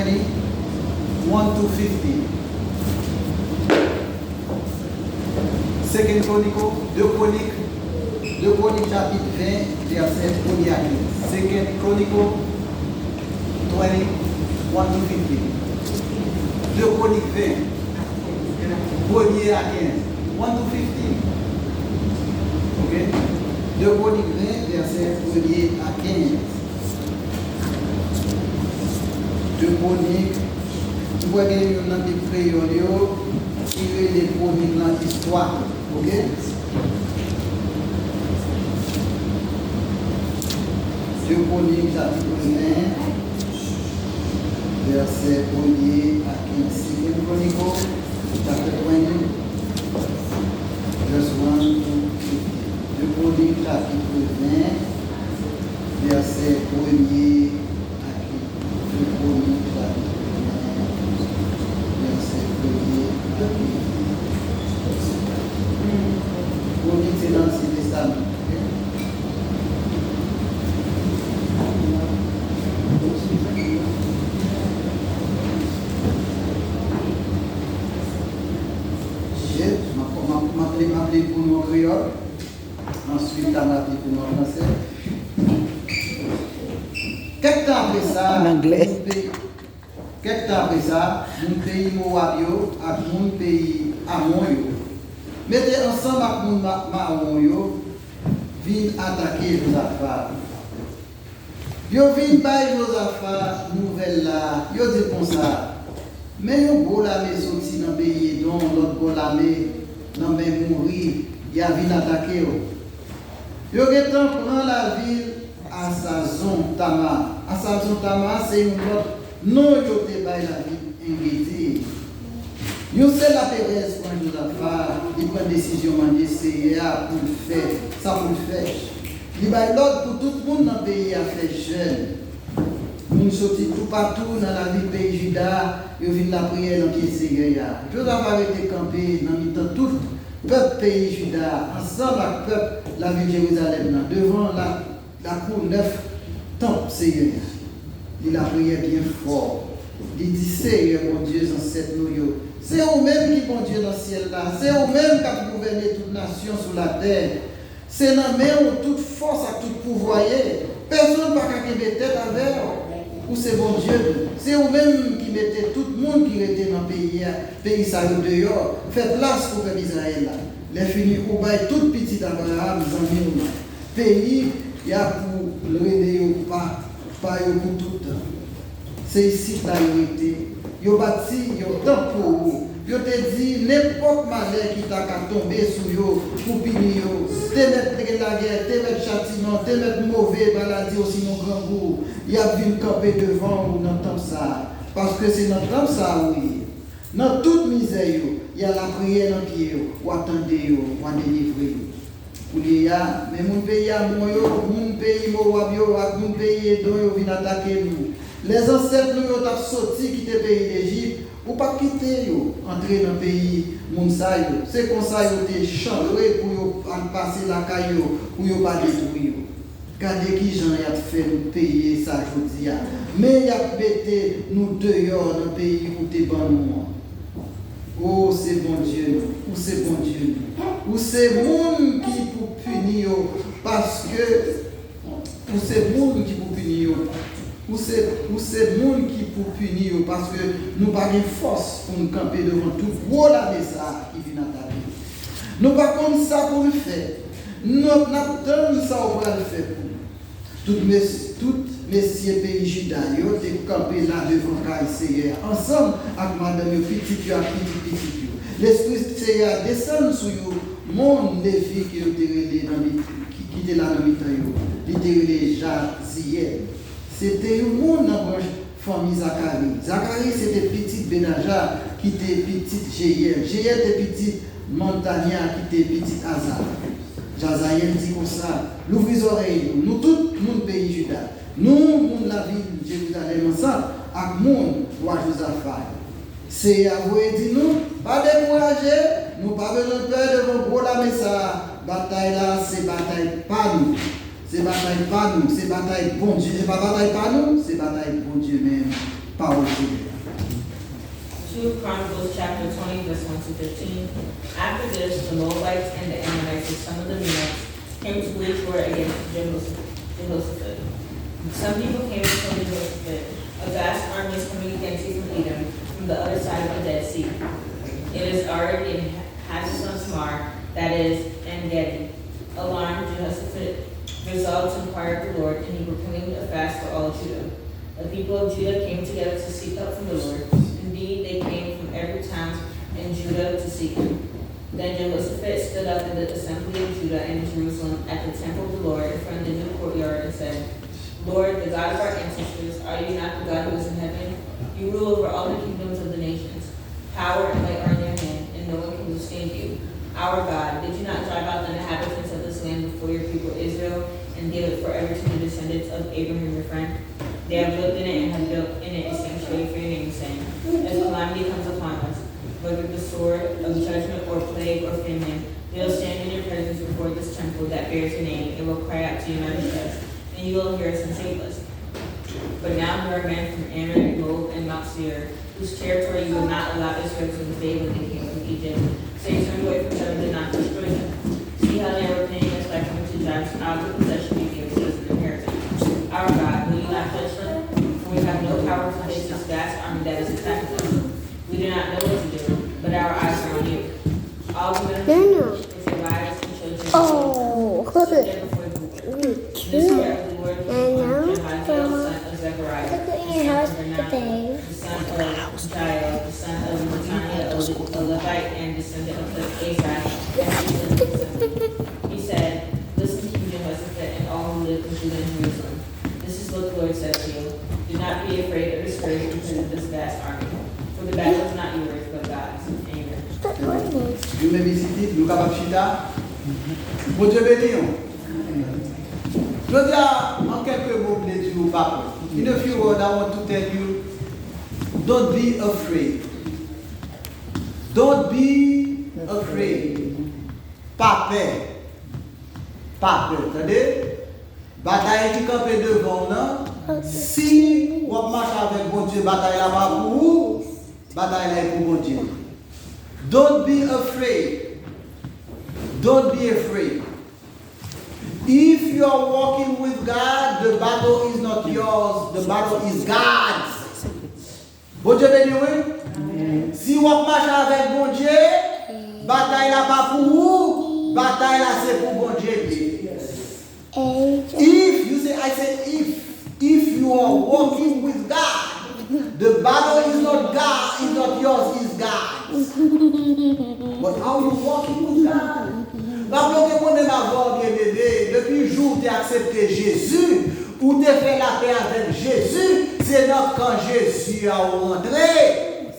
1 to 50. 2 Chronicles, 2 Chroniques chapitre 20, verset 1 à 15. 2 Chronicles 20, 1 to 50. 2 Chroniques 20, 1 à 15. 1 to 50. Ok? 2 Chroniques 20, verset 1 à 15. 2 Chroniques, vous voyez, il y a un petit créole qui est les chroniques dans l'histoire. Ok? Deux Chroniques chapitre 20, verset 1 à 15. Deux Chroniques chapitre 20, verset 1 to 50. Deux Chroniques chapitre 20, verset 1 à 15. Deux Chroniques chapitre 20, verset 1 à 15. Chronique, c'est dans l'Ancien Testament. Je m'appelle pour nous en créole. Ensuite, je m'appelle pour nous en français. Quelques temps après ça, en anglais. Quelques temps après ça, mon pays Moab et mon pays Ammon mettez ensemble avec mon Maon viennent attaquer nos affaires. Yo viennent bailler nos affaires nouvelles là. Yo dit comme ça. Mais yo beau la maison sorti dans pays dont l'autre beau la dans même mourir, il a viennent attaquer yo. Yo getan prend la ville à Sazon Tama. À Sazon Tama c'est une autre non yo te bailler la ville ingété. Yo c'est la Pérez pour nous affaires, il prend décision manger CA pour le faire, ça pour le faire. Il va l'ordre pour tout le monde dans le pays à faire jeune. Nous sortis tout partout dans la ville pays Juda, ils viennent la prière dans le Seigneur. Joseph avait été campé dans tout le peuple pays Juda, ensemble avec le peuple la ville Jérusalem, devant la cour neuf temple Seigneur. Il a prié bien fort. Il dit Seigneur mon Dieu, ancêtre nous. C'est eux-mêmes qui bon Dieu dans le ciel là. C'est eux-mêmes qui ont gouverné toute nation sur la terre. C'est dans même toute force à tout pouvoir. Personne ne va mettre tête avec eux. Ou c'est bon Dieu. C'est eux-mêmes qui mettaient tout le monde qui était dans le pays ça dehors. Fait place pour Israël là. Les finis ou bail tout petit Abraham, pays il y a pour le aider, pas pour tout le temps. C'est ici que la été. Ils ont bâti, ils ont temps pour vous. Ils ont dit, n'importe malheur qui t'a tombé sur vous, pour punir vous, te mettre la guerre, te mettre châtiment, te mettre mauvais maladie aussi mon grand goût. Il y a vu camper devant vous dans temps ça. Parce que c'est dans temps ça, oui. Dans toute misère, il y a la prière dans le pied, ou attendez, ou délivrer. Mais mon pays a mon pays mon pays vient attaquer nous. Les ancêtres nous ont sorti quitter le pays d'Égypte ou pas quitter entrer dans le pays Mounsaï. C'est comme ça qu'ils ont changé pour passer la caillou pour ne pas détruire. Regardez qui Jean a fait nous payer ça aujourd'hui. Mais il a pété nous dehors dans le pays où tu es bon nous. Oh, c'est bon Dieu, ou c'est bon Dieu, ou c'est monde qui pour punir, parce que, ou c'est monde qui pour punir, ou c'est monde qui pour punir, parce que nous n'avons pas de force pour nous camper devant tout gros la ça qui vient attaquer. Nous n'avons pas comme ça pour le faire. Nous n'avons pas ça pour le faire. Toutes messieurs pays juda, ils ont campé là devant Seigneur, ensemble avec madame petit, petit. L'esprit Seigneur descend sur vous, mon défi qui était là dans le temps, qui était Jaziel. C'était un monde dans la famille Zacharie. Zacharie c'était petit Benaja qui était petit Jéiel. Jéiel était petit Montagna qui était petit Azar. Jazaïel dit comme ça, l'ouvrez les oreilles, nous tout le monde pays Juda, nous, la ville de Jérusalem ensemble, avec le monde, roi Josaphat. C'est à vous et dit nous, pas décourager, nous pas besoin de peur devant gros la messa. Bataille là, c'est bataille pas nous. C'est bataille pas nous, c'est bataille bon Dieu. C'est pas bataille pas nous, c'est bataille bon Dieu même, pas au Dieu. 2 Chronicles chapter 20, verse 1 to 15. After this, the Moabites and the Ammonites, with some of the Meunites, came to wage war against Jehoshaphat. Some people came to tell Jehoshaphat, a vast army is coming against you from Edom, from the other side of the Dead Sea. It is already in Hazazon Tamar, that is, En Gedi. Alarmed, Jehoshaphat resolved to inquire of the Lord, and he proclaimed a fast for all of Judah. The people of Judah came together to seek help from the Lord. Indeed, they came from every town in Judah to seek him. Then Jehoshaphat stood up in the assembly of Judah and Jerusalem at the temple of the Lord in front of the new courtyard and said, Lord, the God of our ancestors, are you not the God who is in heaven? You rule over all the kingdoms of the nations. Power and might are in your hand, and no one can withstand you. Our God, did you not drive out the inhabitants of this land before your people Israel and give it forever to the descendants of Abraham your friend? They have lived in it and have built in it a sanctuary for your name, saying, as calamity comes upon us, whether the sword of judgment or plague or famine, they will stand in your presence before this temple that bears your name, and will cry out to you in our distress, and you will hear us and save us. But now there are men from Ammon, Moab, and Mount Seir, whose territory you would not allow Israel to invade when they came from Egypt. So you turned away from them and did not destroy them. See how they were paying us by coming to drive us out of the possession you gave us as an inheritance. Our God, will you not judge them? For we have no power to face this vast army that is attacking us. We do not know what to do, but our eyes are on you. All women of Judah, with your wives and children, stood there before the Lord. This year of the Lord was Jehoiada, the son of Zechariah, the son of Jael, the son of Mattaniah, a Levite, and descendant of Asaph. He said, listen to Jehoshaphat and all who live in Judah and Jerusalem. This is what the Lord says to you. Do not be afraid or discouraged because of this vast army. For the battle is not yours, but God's. Amen. Dieu m'a visité, nous capables chita. Bon Dieu béni. Je dis en quelques mots, je dis au papa. In a few words, I want to tell you, don't be afraid. Don't be afraid. Pas peur. Pas peur. Attendez? Bataille qui campe devant nous. Si on marche avec bon Dieu, bataille là-bas pour vous, bataille là pour bon Dieu. Don't be afraid. Don't be afraid. If you are walking with God, the battle is not yours, the battle is God's. Bon Dieu béni, oui? Si on marche avec bon Dieu, bataille là pas pour vous, bataille là c'est pour bon Dieu. are walking with God. The battle is not God, is not yours, is God's. But how you walking with God? Rappelons que mon avoir bien aimé, depuis le jour où tu as accepté Jésus, où tu as fait la paix avec Jésus, c'est là quand Jésus a rentré.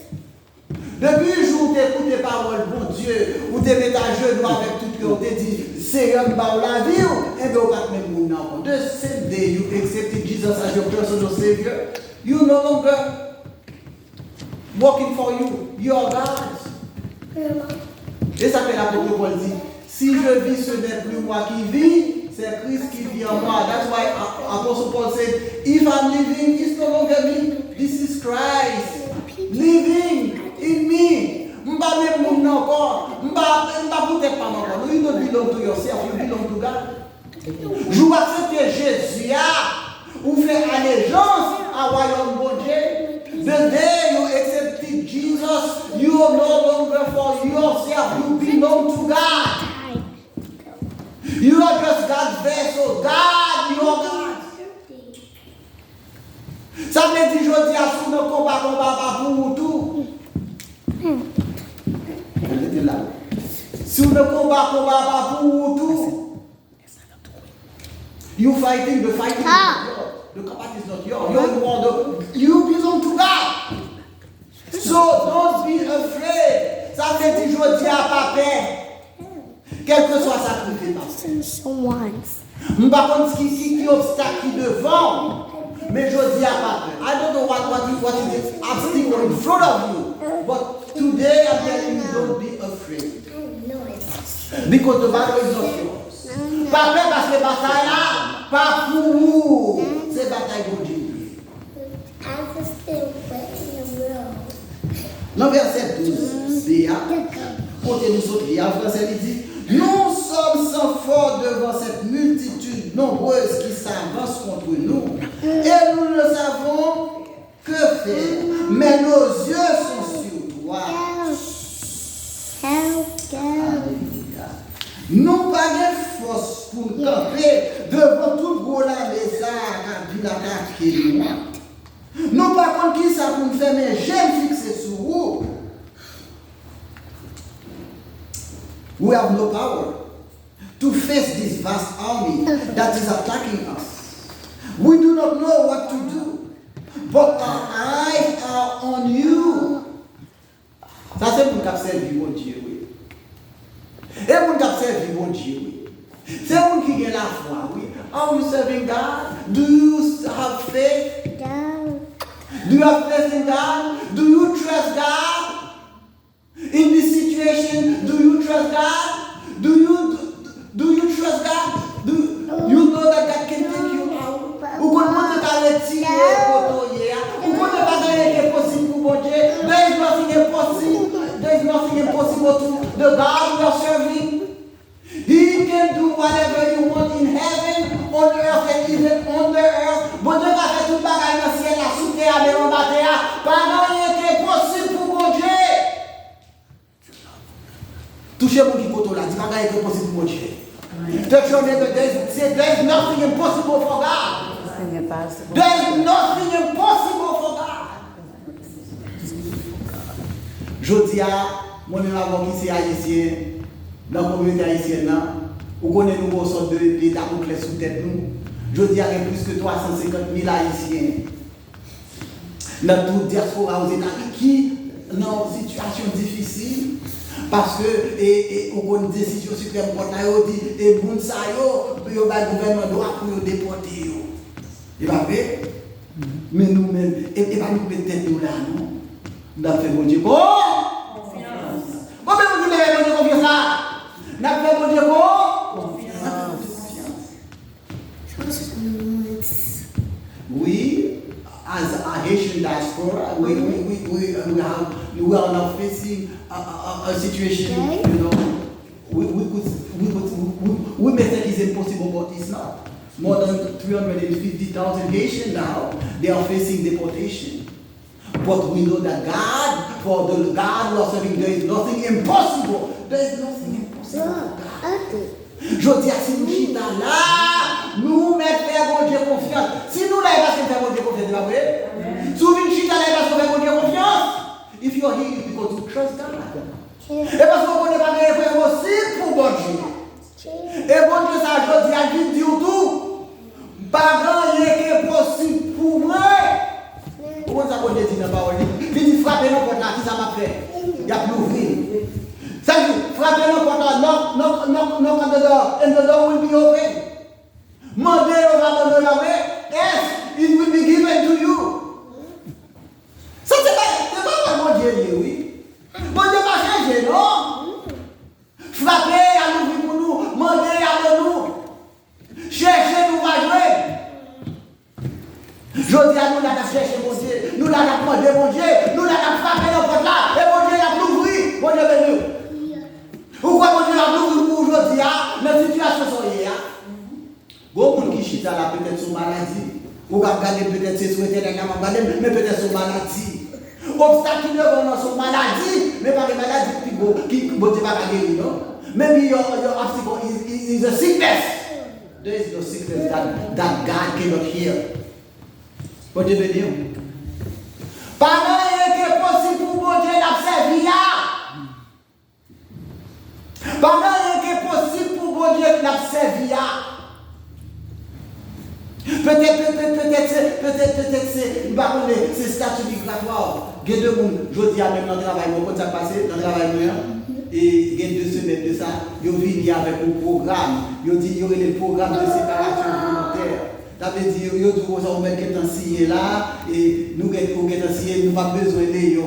Depuis le jour où tu écoutes les paroles, bon Dieu, où tu mets ta genou avec tout cœur, tu dis, Seigneur, bah la vie, et bien, on va même mon nom. The same day you accepted Jesus as your personal Savior, you no longer working for you, you are God. Et ça fait l'apôtre Paul dit, si je vis, ce n'est plus moi qui vis, c'est Christ qui vit en moi. That's why Apostle Paul said, if I'm living, it's no longer me, this is Christ living in me. Mba même moun encore, mba peut-être pas encore. You don't belong to yourself, you belong to God. Je vois que Jésus a, ou fait allégeance à royaume bon Dieu. The day you accepted Jesus, you are no longer for yourself, you belong to God. You are just God's vessel. God, you are God. Ça veut dire, je dis à sous le combat pas pour tout. Sous le combat pas pour tout. You fighting, the fighting is not yours. The combat is not yours. You belong to God. So don't be afraid. Ça veut dire, je dis à papa. Quel que soit sa préférence. Je ne sais pas qui obstacle qui devant, mais je dis à papa. I don't know what is the obstacle in front of you, but today I'm telling you, don't be afraid. Because the battle is not yours. Pas peur parce que la bataille là, pas pour vous. C'est bataille pour Dieu. Dans verset 12, nous autres, verset dit, nous sommes sans force devant cette multitude nombreuse qui s'avance contre nous, et nous ne savons que faire, mais nos yeux sont sur toi. Nous pas de force pour camper devant tout gros la maison qui vient attaquer nous. Nous pas contre qui ça pour nous faire, mais j'aime fixer sur vous. We have no power to face this vast army that is attacking us. We do not know what to do, but our eyes are on you. Ça c'est pour nous servir mon Dieu. Et pour nous servir mon Dieu. C'est vous qui avez la foi. Are you serving God? Do you have faith? Do you have faith in God? Do you trust God? In this situation, do you trust God? Do you trust God? Do you know that God can take you out? Ou qu'on peut te retirer pour hier? Ou qu'on ne pas gagner impossible pour mon Dieu? There is nothing impossible. There is nothing impossible to the God we are serving. He can do whatever you want in heaven, on earth, and even on the earth. Bon Dieu va faire tout bagaille dans le ciel, la sous terre, mais en bas terre. Pas rien qui est possible pour mon Dieu. Touchez mon qui poteau là, dis pas qu'il est possible pour Dieu. Touch your neighbor, there's nothing impossible for God. There's nothing impossible for God. Je dis à mon ami qui c'est haïtien, dans la communauté haïtienne, où on est nouveau sorte de Damoclès sous tête nous. Je dis à plus que 350 000 haïtiens dans toute diaspora aux États-Unis qui, dans une situation difficile, parce que on a une décision suprême pour nous dit et moun sa yo le gouvernement doit pour déporter yo. Et pas vrai? Mais nous même et pas nous peut-être nous là non. Nous avons fait mon Dieu confiance. Bon mais vous voulez mon Dieu confiance là. Nous avons fait mon Dieu confiance. Oui, as a Haitian diaspora, we are now facing a situation, you know, we may think it's impossible, but it's not. More than 350,000 Haitians now, they are facing deportation. But we know that God, for the God who are serving, there is nothing impossible. There is nothing impossible for God. Je dis à si nous chita là, nous mettons faire bon Dieu confiance. Si nous là, parce que faire bon Dieu confiance, c'est pas vrai. Si vous venez chita là, parce que faire bon Dieu confiance. If you are here, it's because you trust God. Et parce que vous ne connaissez pas les frères aussi pour bon Dieu. Et bon Dieu, ça je dis à lui dire tout. Pas grand qui est possible pour moi. Comment ça qu'on dit dans la parole? Il dit frapper nos portes là, qui ça m'a fait? Il y a plus ouvrir. Ça dit frapper nos portes là, knock on the door, and the door will be open. Mandez au va la way, yes, it will be given to you. Ça c'est pas mon Dieu, oui. Mon Dieu va changer, non? Frapper à l'ouvrir pour nous, mandez à nous. Cherchez, nous va jouer. Je dis à nous, là, chercher mon Dieu. Nous, là, demandé mon Dieu. Nous, là, frappé dans votre là. Et mon Dieu, il a l'ouvrir. Mon Dieu, béni. Pourquoi mon Dieu a l'ouvrir pour aujourd'hui, dans la situation soyez. Beaucoup qui chita là, peut-être sur maladie. Ou regarder peut-être c'est souhaité mais peut-être sur maladie. Obstacle qui devant nous sur maladie, mais pas des maladies qui ne peuvent pas guérir, non? Maybe your obstacle is a sickness. There is no sickness that God cannot heal. Bon Dieu béni. Pas rien qui est possible pour bon Dieu d'observer. Pas rien qui est possible pour bon Dieu d'observer. Peut-être c'est statut migratoire. Il y a deux mondes. Je dis à même dans le travail, quand ça passe dans le travail, et il y a 2 semaines de ça, ils viennent avec un programme. Ils disent qu'il y aurait le programme de séparation volontaire. Ça veut dire que nous avons un signé là, et nous avons signé, nous n'avons pas besoin de les nous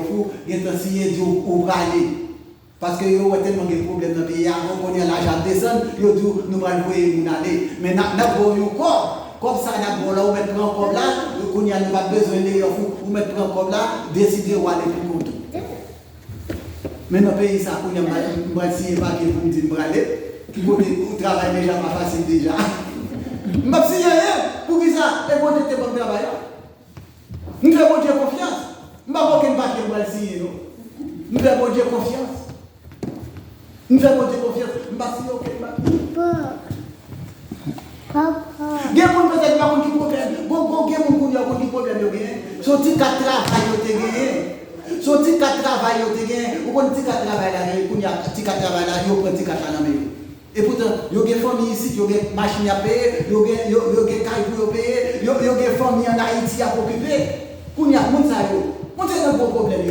avons signé pour aller. Parce que nous avons tellement de problèmes dans le pays, on connaît l'argent descend, nous allons aller. Mais nous avons un corps. Comme ça, nous allons mettre un corps là, nous n'avons pas besoin de les nous mettre un corps là, décider où aller pour compte. Mais dans le pays, ça, nous avons signé pas pour nous dire aller, qui nous travaille déjà pas facile déjà. Je ne sais pas pour qui ça, les bons Dieu bon travail. Nous faisons bon Dieu confiance. Je ne sais pas qui va le signer. Nous faisons bon Dieu confiance. Nous faisons bon Dieu confiance. Je ne sais pas si il y a peut-être pas de problème. Bon, il y a des problèmes. Son petit travail, son petit travail, ou un petit travail là, il y a un petit travail là, il y a un petit travail. Et pourtant, il y a des familles ici, il y a des machines à payer, il y a des cailles pour payer, il y a des familles en Haïti à occuper. Il y a des gens qui ont un gros problème.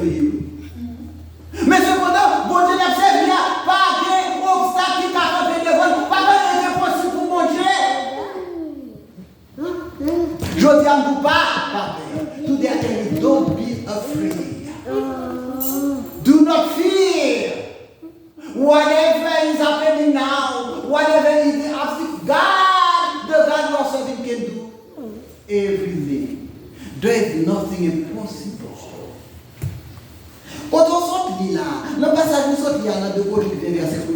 Mais cependant, bon Dieu n'a pas d'obstacle qui a fait devant, pas de possible pour mon Dieu. Je dis à vous pas, Papa, today I tell you, don't be afraid. Do not fear. Whatever is happening now, whatever is the obstacle, God, the God you are serving can do everything. There is nothing impossible. Quand on sort là, le passage où sort là, de Colossiens verset 1.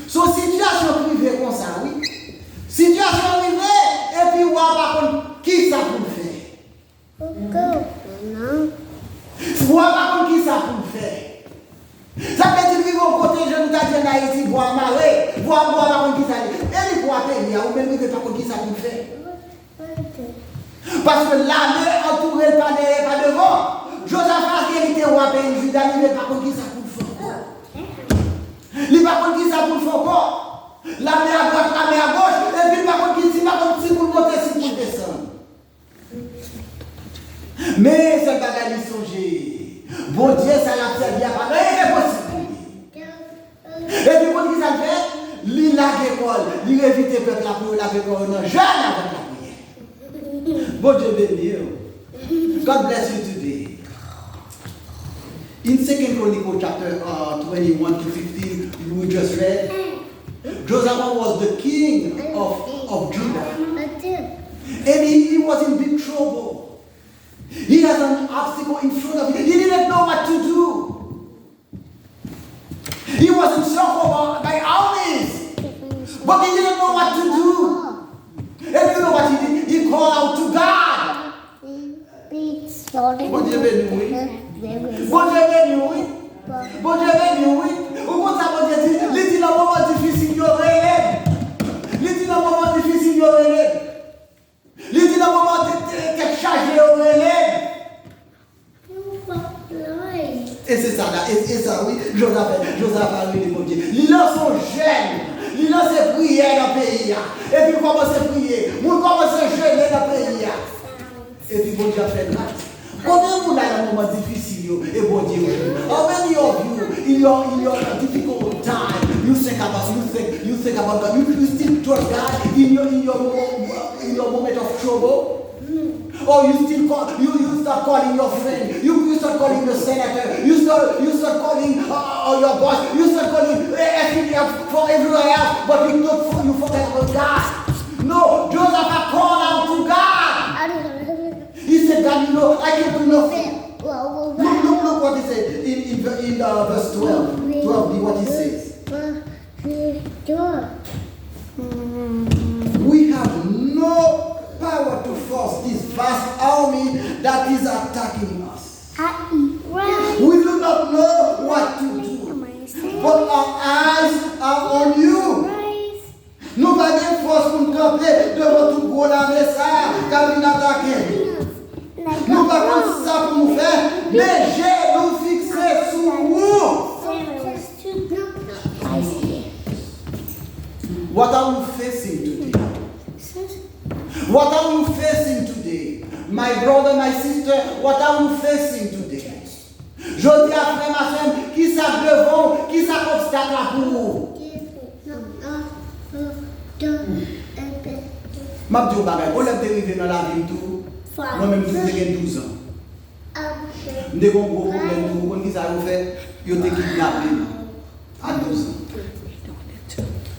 So situation privée comme ça, oui. Situation privée, et puis on va par contre, qui ça pour faire? On va par contre, qui ça pour faire? Ça veut dire qu'ils vont protéger nous d'Haïti en Haïti, boire marée, boire par contre qui ça dit. Et ils vont payer, ou même ils ne pas contre qui ça pour faire. Parce que l'armée entourée par devant, Josaphat qui était roi pays Juda, il ne pas contre qui ça pour faire. Il ne pas contre qui ça pour faire. L'armée à droite, l'armée à gauche, et puis pas contre qui ça pour monter, si pour descendre. Mais ce bagage il songe. Bon Dieu, ça l'a servi à pas rien possible. Et puis, quand il a fait, il l'a l'école, il a évité le peuple pour la l'école, non, jamais avec la prière. Bon Dieu béni. God bless you today. In 2 Chronicles chapter 21 to 15, we just read, Josiah was the king of Judah. And he was in big trouble. He has an obstacle in front of him. He didn't know what to do. He was encircled by armies. But he didn't know what to do. And you know what he did? He called out to God. Bon Dieu béni, oui. Bon Dieu béni, oui. Bon Dieu béni, oui. Au contraire, bon Dieu dit, il dit dans le moment difficile, il y aurait l'aide. Il dit dans le moment difficile, il y aurait l'aide. Joseph a eu des bon Dieu. Il lance son jeune. Il lance ses prières dans le pays. Et puis il commence à prier. Il commence à jeûner dans le pays. Et puis bon Dieu a fait grâce. Combien vous avez un moment difficile et bon Dieu? How many of you in your difficult time you think about God? You still trust God in your moment of trouble? Or you still you start calling your friend, you start calling the senator, you start calling your boss, you start calling for everywhere else, but you forget about God. No, Joseph had called out to God. He said, God, I can do nothing. Look what he said in verse 12. 12b, what he says. We have no power to force this vast army that is attacking us. We do not know what to do, but our eyes are on you. Nous pas de force pour camper devant tout gros la messa car il attaque. Nous pas comme ça pour nous faire, mais j'ai nous fixé sur vous. What are we facing today? What are we facing today? My brother, my sister, what are we facing today? Je dis à frère, ma soeur, qui ça devant, qui ça obstacle pour vous? Ma dis au bagage, on l'a dérivé dans la vie tout. Moi-même, j'ai 12 ans. J'ai un gros problème pour vous, qui ça vous fait? Vous êtes kidnappé à 12 ans.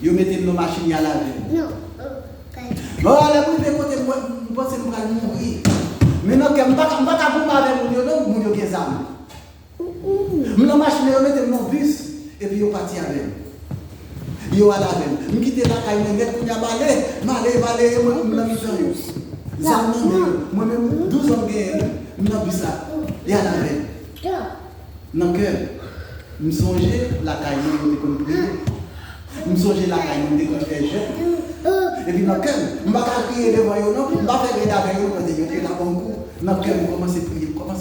Vous mettez nos machines à laver. Bon, allez, vous pouvez côté moi, vous pensez que vous allez mourir. Maintenant, je ne vais pas vous avec mon Dieu qui est âme. Nous machine, vous mettez mon bus et puis vous partez avec. Vous allez avec. Vous quittez la caille, vous mettez pour aller, vous l'avez fait. Moi-même, 12 ans, je suis dans le bus là. Et à la veille. Dans le cœur, je me songeais la caille, je me songeais la caille, je me songeais. Et puis dans le cœur, je ne vais pas crier devant eux, non, je ne vais pas faire aider avec eux quand ils sont là pour coup. Dans le cœur, je commence à prier, je commence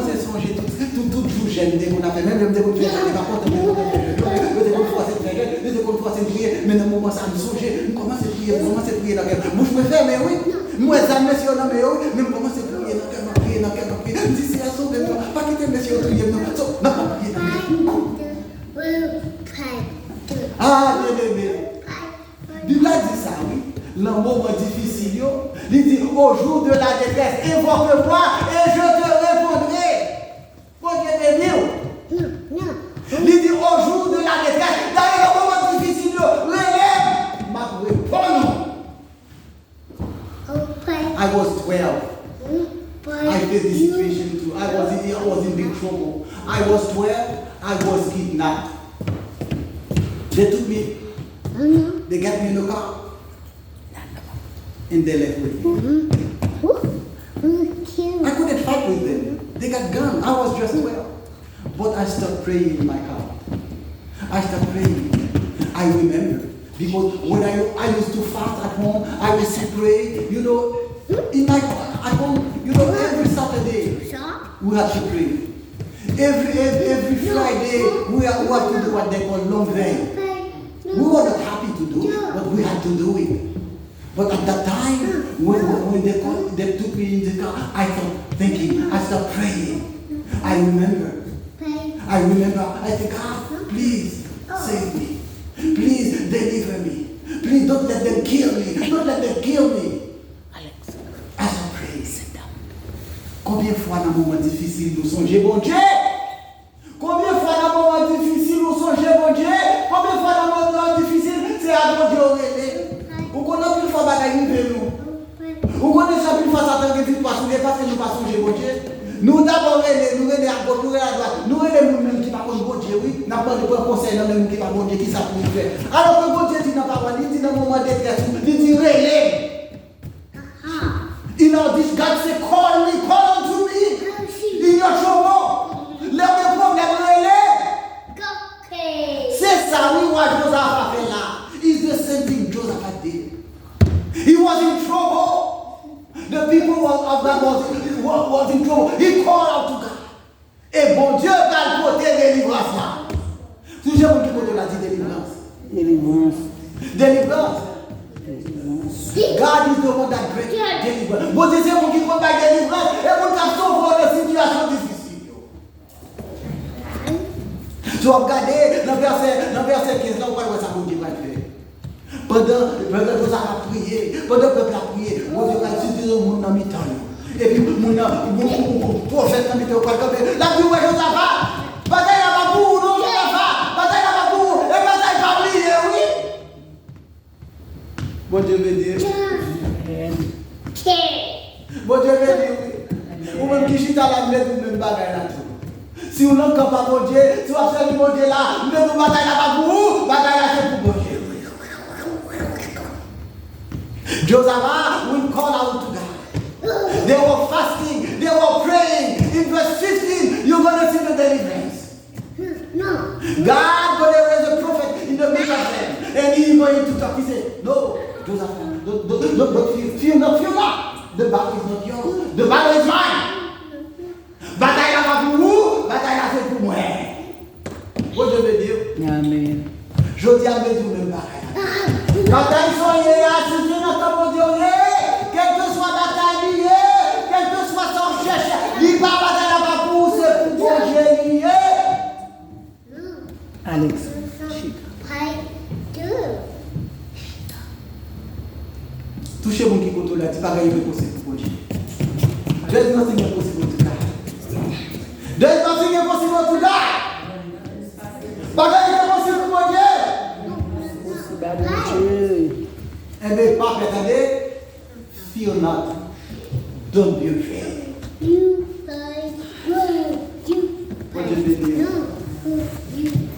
à songer tout jour, j'aime dès qu'on a fait, même dès qu'on fait, je ne vais pas compter, je commence à prier, mais dans le moment ça me songe, je commence à prier dans le cœur. Moi je me fais, mais oui, moi ça me monsieur dans mais oui, mais je commence à prier dans le cœur, je dis c'est à sauver, pas quitter monsieur au prier, non, pas prier. Ah, bien. Bible dit ça, oui. Le moment difficile, il dit au jour de la détresse, invoque-moi et je te répondrai. Pour que tu bénis. Il dit au jour de la détresse, dans le moment difficile, relève ma réponse. I was 12. I faced this situation too. I was in big trouble. I was 12. I was kidnapped. They took me, they got me in the car, and they left with me. I couldn't fight with them. They got guns. I was just 12. But I started praying in my car. I started praying. I remember. Because when I used to fast at home, I used to pray, in my at home, every Saturday, we have to pray. Every Friday, we have to do what they call long veille. We were not happy to do it, but we had to do it. But at that time, when they took me in the car, I started thinking, I started praying. I remember, I said, God, please save me. Please deliver me. Please don't let them kill me. Don't let them kill me. I started praying. Combien de fois dans un moment difficile nous songez, bon Dieu? Combien de fois dans un moment difficile nous songez, bon Dieu? Combien de fois dans un moment difficile, c'est à bon Dieu au Ou qu'on a plus de fois bagaille nous. Ou qu'on a plus de fois Satan qui dit parce que nous pas songer, bon Dieu. Nous d'abord, nous aider à gauche, nous aider à droite. Nous aider nous-mêmes qui pas bon Dieu, oui. N'a pas de conseil, nous-mêmes qui pas bon Dieu, qui ça pour faire. Alors que bon Dieu dit dans la parole, il dit dans le moment de détresse, il dit relève. This God said, call unto me in your trouble. Let me problem relate. C'est ça, oui, what Joseph a fait là. It's the same thing Joseph did. He was in trouble. The people of God was in trouble. He called out to God. Délivrance. God is the one that brings deliverance. Bon Dieu, c'est vous qui prend la délivrance et vous qui sauve de situations difficiles. Tu vas regarder dans verset 15, là, on va voir ça vous qui va faire. Pendant que ça a prié, pendant que le peuple a prié, mon Dieu va utiliser le monde dans le temps. Et puis, mon prophète dans le temps, la vie où est-ce que ça va? Bataille à ma boue, non, ça va. Bataille à ma boue, et bataille pas prier, oui. Bon Dieu veut dire. Bon Dieu veut dire, oui. Ou même qui chute à la mètre, ou même bagaille là tout. Si on n'en pas bon Dieu, si on observe bon Dieu là, nous devons bataille à ma boue, bataille à c'est pour bon Dieu. Josaphat will call out to God. They were fasting, they were praying. In verse 15, you're going to see the deliverance. God going to raise a prophet in the midst of them. And he's going to talk. He said, no, Josaphat, don't fear not. The battle is not yours. The battle is mine. Bataille à vous, bataille à c'est pour moi. What do you dire? Amen. Je dis à mes yeux, même bataille. Bataille soyez assistés dans ton Dieu, quelle que soit la bataille liée, quelle que soit son cherche, il va bataille à ma pousse pour Dieu lié. Alex. Touchez mon qui côté là, tu pas gagner possible pour Dieu. There's nothing impossible to God. There's nothing impossible to God. Pas gagner possible pour Dieu. Eh bien, pas attendez, fear not, don't be afraid. What do you mean?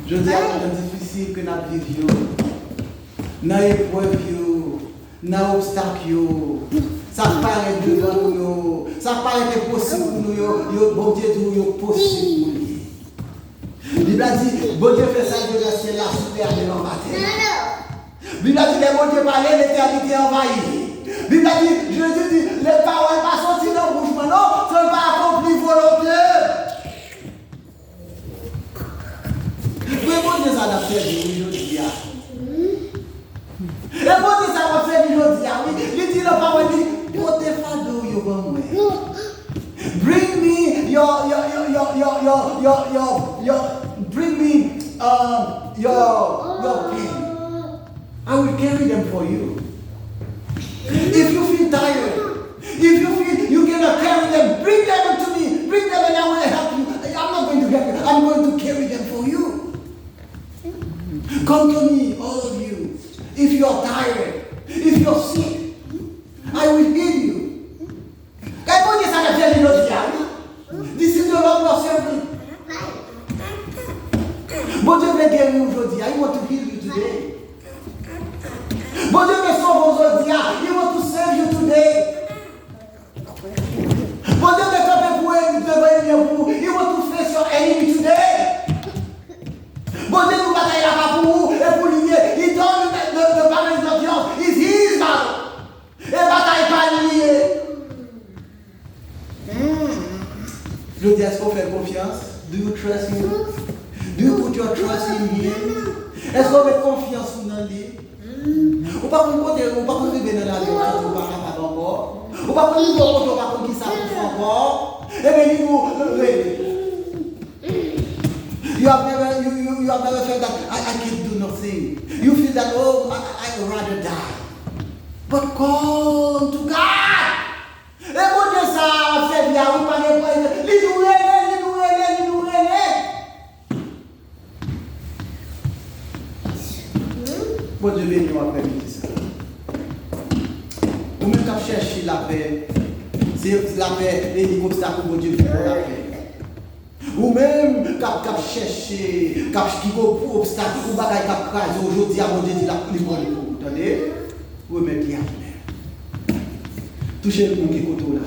Je dis à c'est difficile que nous vivions. Dans l'épreuve, dans l'obstacle, ça paraît devant nous, ça paraît impossible pour nous, bon Dieu dit possible pour nous. Il a dit, bon Dieu fait ça de la ciel, la super de l'embattée. Bible a dit les mots de parler, l'éternité envahie. Bible a dit, je dis, les paroles ne sont pas sorties dans le bouche, non, ce n'est pas accompli volonté. Mais bon Dieu, ça n'a fait aujourd'hui. Et bon Dieu, ça n'a fait aujourd'hui. Il dit la parole, il dit, portez fardeau, you go away. Bring me bring me your pain. I will carry them for you. If you feel tired, if you feel you cannot carry them, bring them to me. Bring them and I will help you. I'm not going to help you. I'm going to carry them for you. Come to me, all of you. If you are tired, if you are sick, I will heal you. This is the Lord you are serving. Bon Dieu veut guérir aujourd'hui. I want to heal you today. Bon Dieu veut sauver aujourd'hui. He want to save you today. Bon Dieu veut camper pour vous. He want to face your enemy today. Bon Dieu nous bataillera pour vous et pour lui. He told you that the battle is not yours. It's his battle. Et bataille pas liée. Je dis, est-ce qu'on fait confiance? Do you trust him? Do you put your trust in him? Est-ce qu'on met confiance dans lui? Ou pas qu'on côté, ou pas qu'on arrive dans la vie, ou pas capable encore. Ou pas qu'on arrive au côté, ou pas qu'on dit ça pour encore. Eh bien, you have never felt that I can't do nothing. You feel that, oh, I would rather die. But call to God. Et bon Dieu, ça fait bien, vous parlez pas, bon Dieu béni nous après-midi ça. Ou même quand chercher la paix, c'est la paix, les obstacles que bon Dieu fait pour la paix. Ou même quand chercher, quand qui go pour obstacle, ou bagaille cap craser aujourd'hui à bon Dieu dit la plus bonne pour vous, attendez? Ou même bien. Touchez le monde qui contrôle là.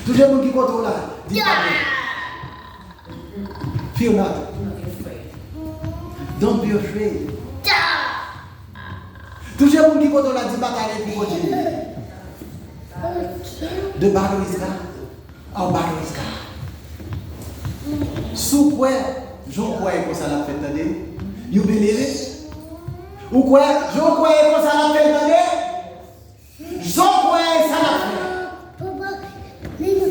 Touchez le monde qui contrôle là. Dis pas. Fear not. Don't be afraid. Touchez le monde qui contrôle là. Dis bataille pour Dieu. The battle is God. Our battle is God. Sous quoi, Jean croyait que ça l'a fait, attendez? You believe it? Ou quoi? Je crois que ça l'a fait donner? Je crois que ça l'a fait.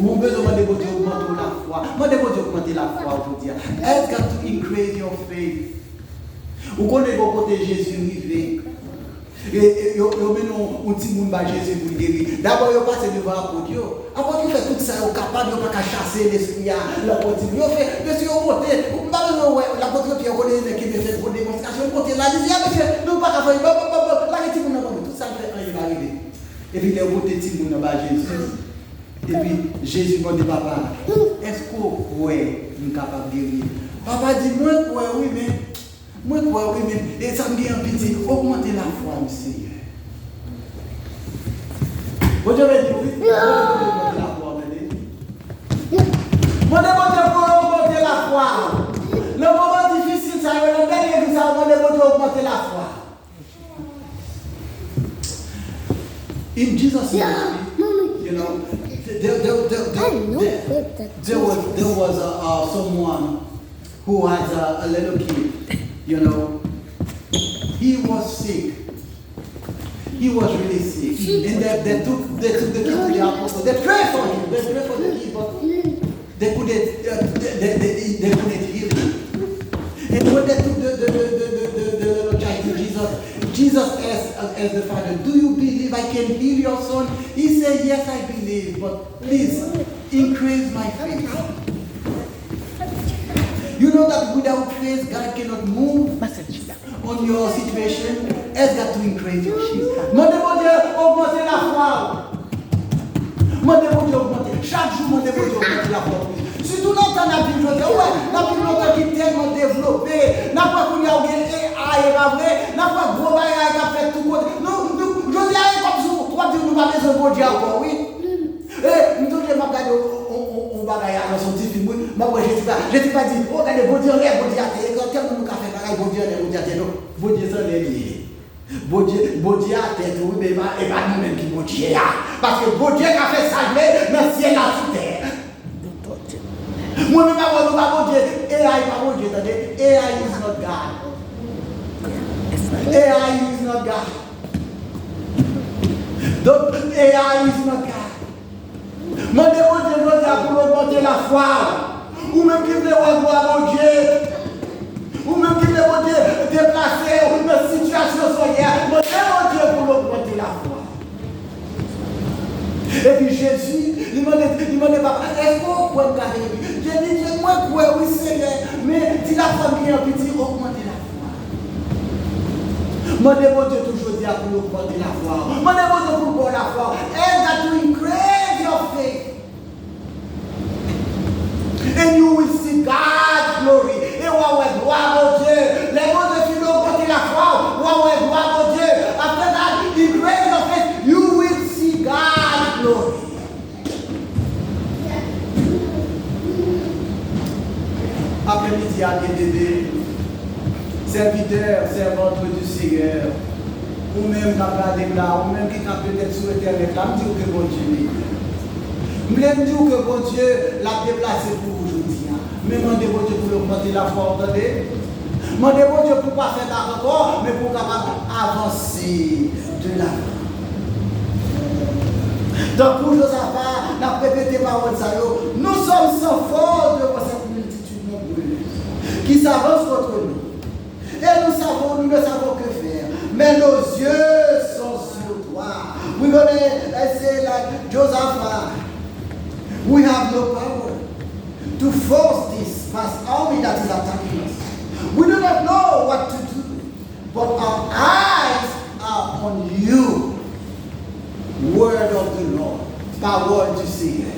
Mon besoin de Dieu augmenter la foi. Moi, de Dieu augmenter la foi aujourd'hui. It's got to increase your faith. Ou connaissez vos côtés Jésus arrivé. Et yo menon un petit monde ba Jésus pour guérir. D'abord yo passe devant l'apôtre yo. Apôtre fait tout ça yo capable yo pas chasser l'esprit l'apôtre. Yo fait monsieur au côté, pas l'apôtre Pierre connaît qui fait pour démonstration côté là dit monsieur nous pas faire là petit monde tout ça fait il va arriver. Et puis les côté petit monde ba Jésus. Et puis Jésus dit papa, est-ce que ouais nous capable guérir? Papa dit moi oui mais moi, oui, mais et ça me dit un petit, augmenter la foi, monsieur. Vous avez dit oui, augmenter la foi, moi, augmenter la foi. Le moment difficile, ça va le dernier, ça va augmenter la foi. In Jesus' name, you know, there was someone who has a little kid. You know, he was sick. He was really sick. And they took the kid to the hospital. They prayed for him. They prayed for the kid, but they couldn't heal him. And when they took the little child to Jesus, Jesus asked the father, do you believe I can heal your son? He said, yes, I believe, but please increase my faith. You know that without faith, God cannot move on your situation. It's got to increase your faith. Demandez augmenter la foi. Demandez augmenter. Chaque jour, demandez augmenter la foi. Surtout dans la Bible, la Bible qui est tellement développée, n'a pas qu'on y a AI, n'a pas gros bail qui a fait tout côté. Nous, je dis comme ça, toi, nous pas besoin de Dieu encore, oui. Et nous, je vais regarder on va dans son petit film. Moi, je t'ai pas dit, oh, regardez, bon Dieu, bon Dieu, quand quelqu'un nous a fait pareil, bon Dieu, non, bon Dieu, ça n'est lié. Bon Dieu a tête, oui, mais pas nous-mêmes qui bon Dieu. Parce que bon Dieu a fait ça, mais dans le ciel, là, sous terre. Moi, je ne sais pas bon Dieu. AI, pas bon Dieu, attendez. AI is not God. AI is not God. Donc, AI is not God. Mandez bon Dieu pour augmenter la foi. Ou même qui veut voir mon Dieu. Ou même qui veut bon Dieu déplacer une situation soyère. Mandez bon Dieu pour augmenter la foi. Et puis Jésus, il m'a dit, papa, est-ce qu'on peut garder? J'ai dit, moi, oui, Seigneur, mais dis la famille un petit, augmenter la foi. Mandez bon Dieu toujours dire pour augmenter la foi. Mandez bon Dieu pour augmenter la foi. And that to increase your faith. And you will see God's glory. Et on va gloire au Dieu. Les mots de Philo augmenter la foi. On va gloire au Dieu. After that, increase your faith. You will see God's glory. Après-midi, à DDD, serviteur, servante du Seigneur, ou même qui a regardé là, ou même qui a peut-être sur Internet, là, me dit que bon Dieu. Je me dis que bon Dieu l'a déplacé pour aujourd'hui. Mais je demande bon Dieu pour augmenter la foi, entendez? Je demande bon Dieu pour ne pas faire d'accord, mais pour avancer de l'avant. Donc pour Josaphat, la répété parole ça, nous sommes sans faute devant cette multitude nombreuse qui s'avance contre nous. Et nous ne savons que faire. Mais nos yeux sont sur toi. We're going to say like Josaphat, we have no power to force this vast army that is attacking us. We do not know what to do, but our eyes are on you. Word of the Lord, parole du Seigneur.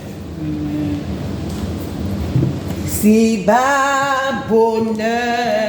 Si bas bonheur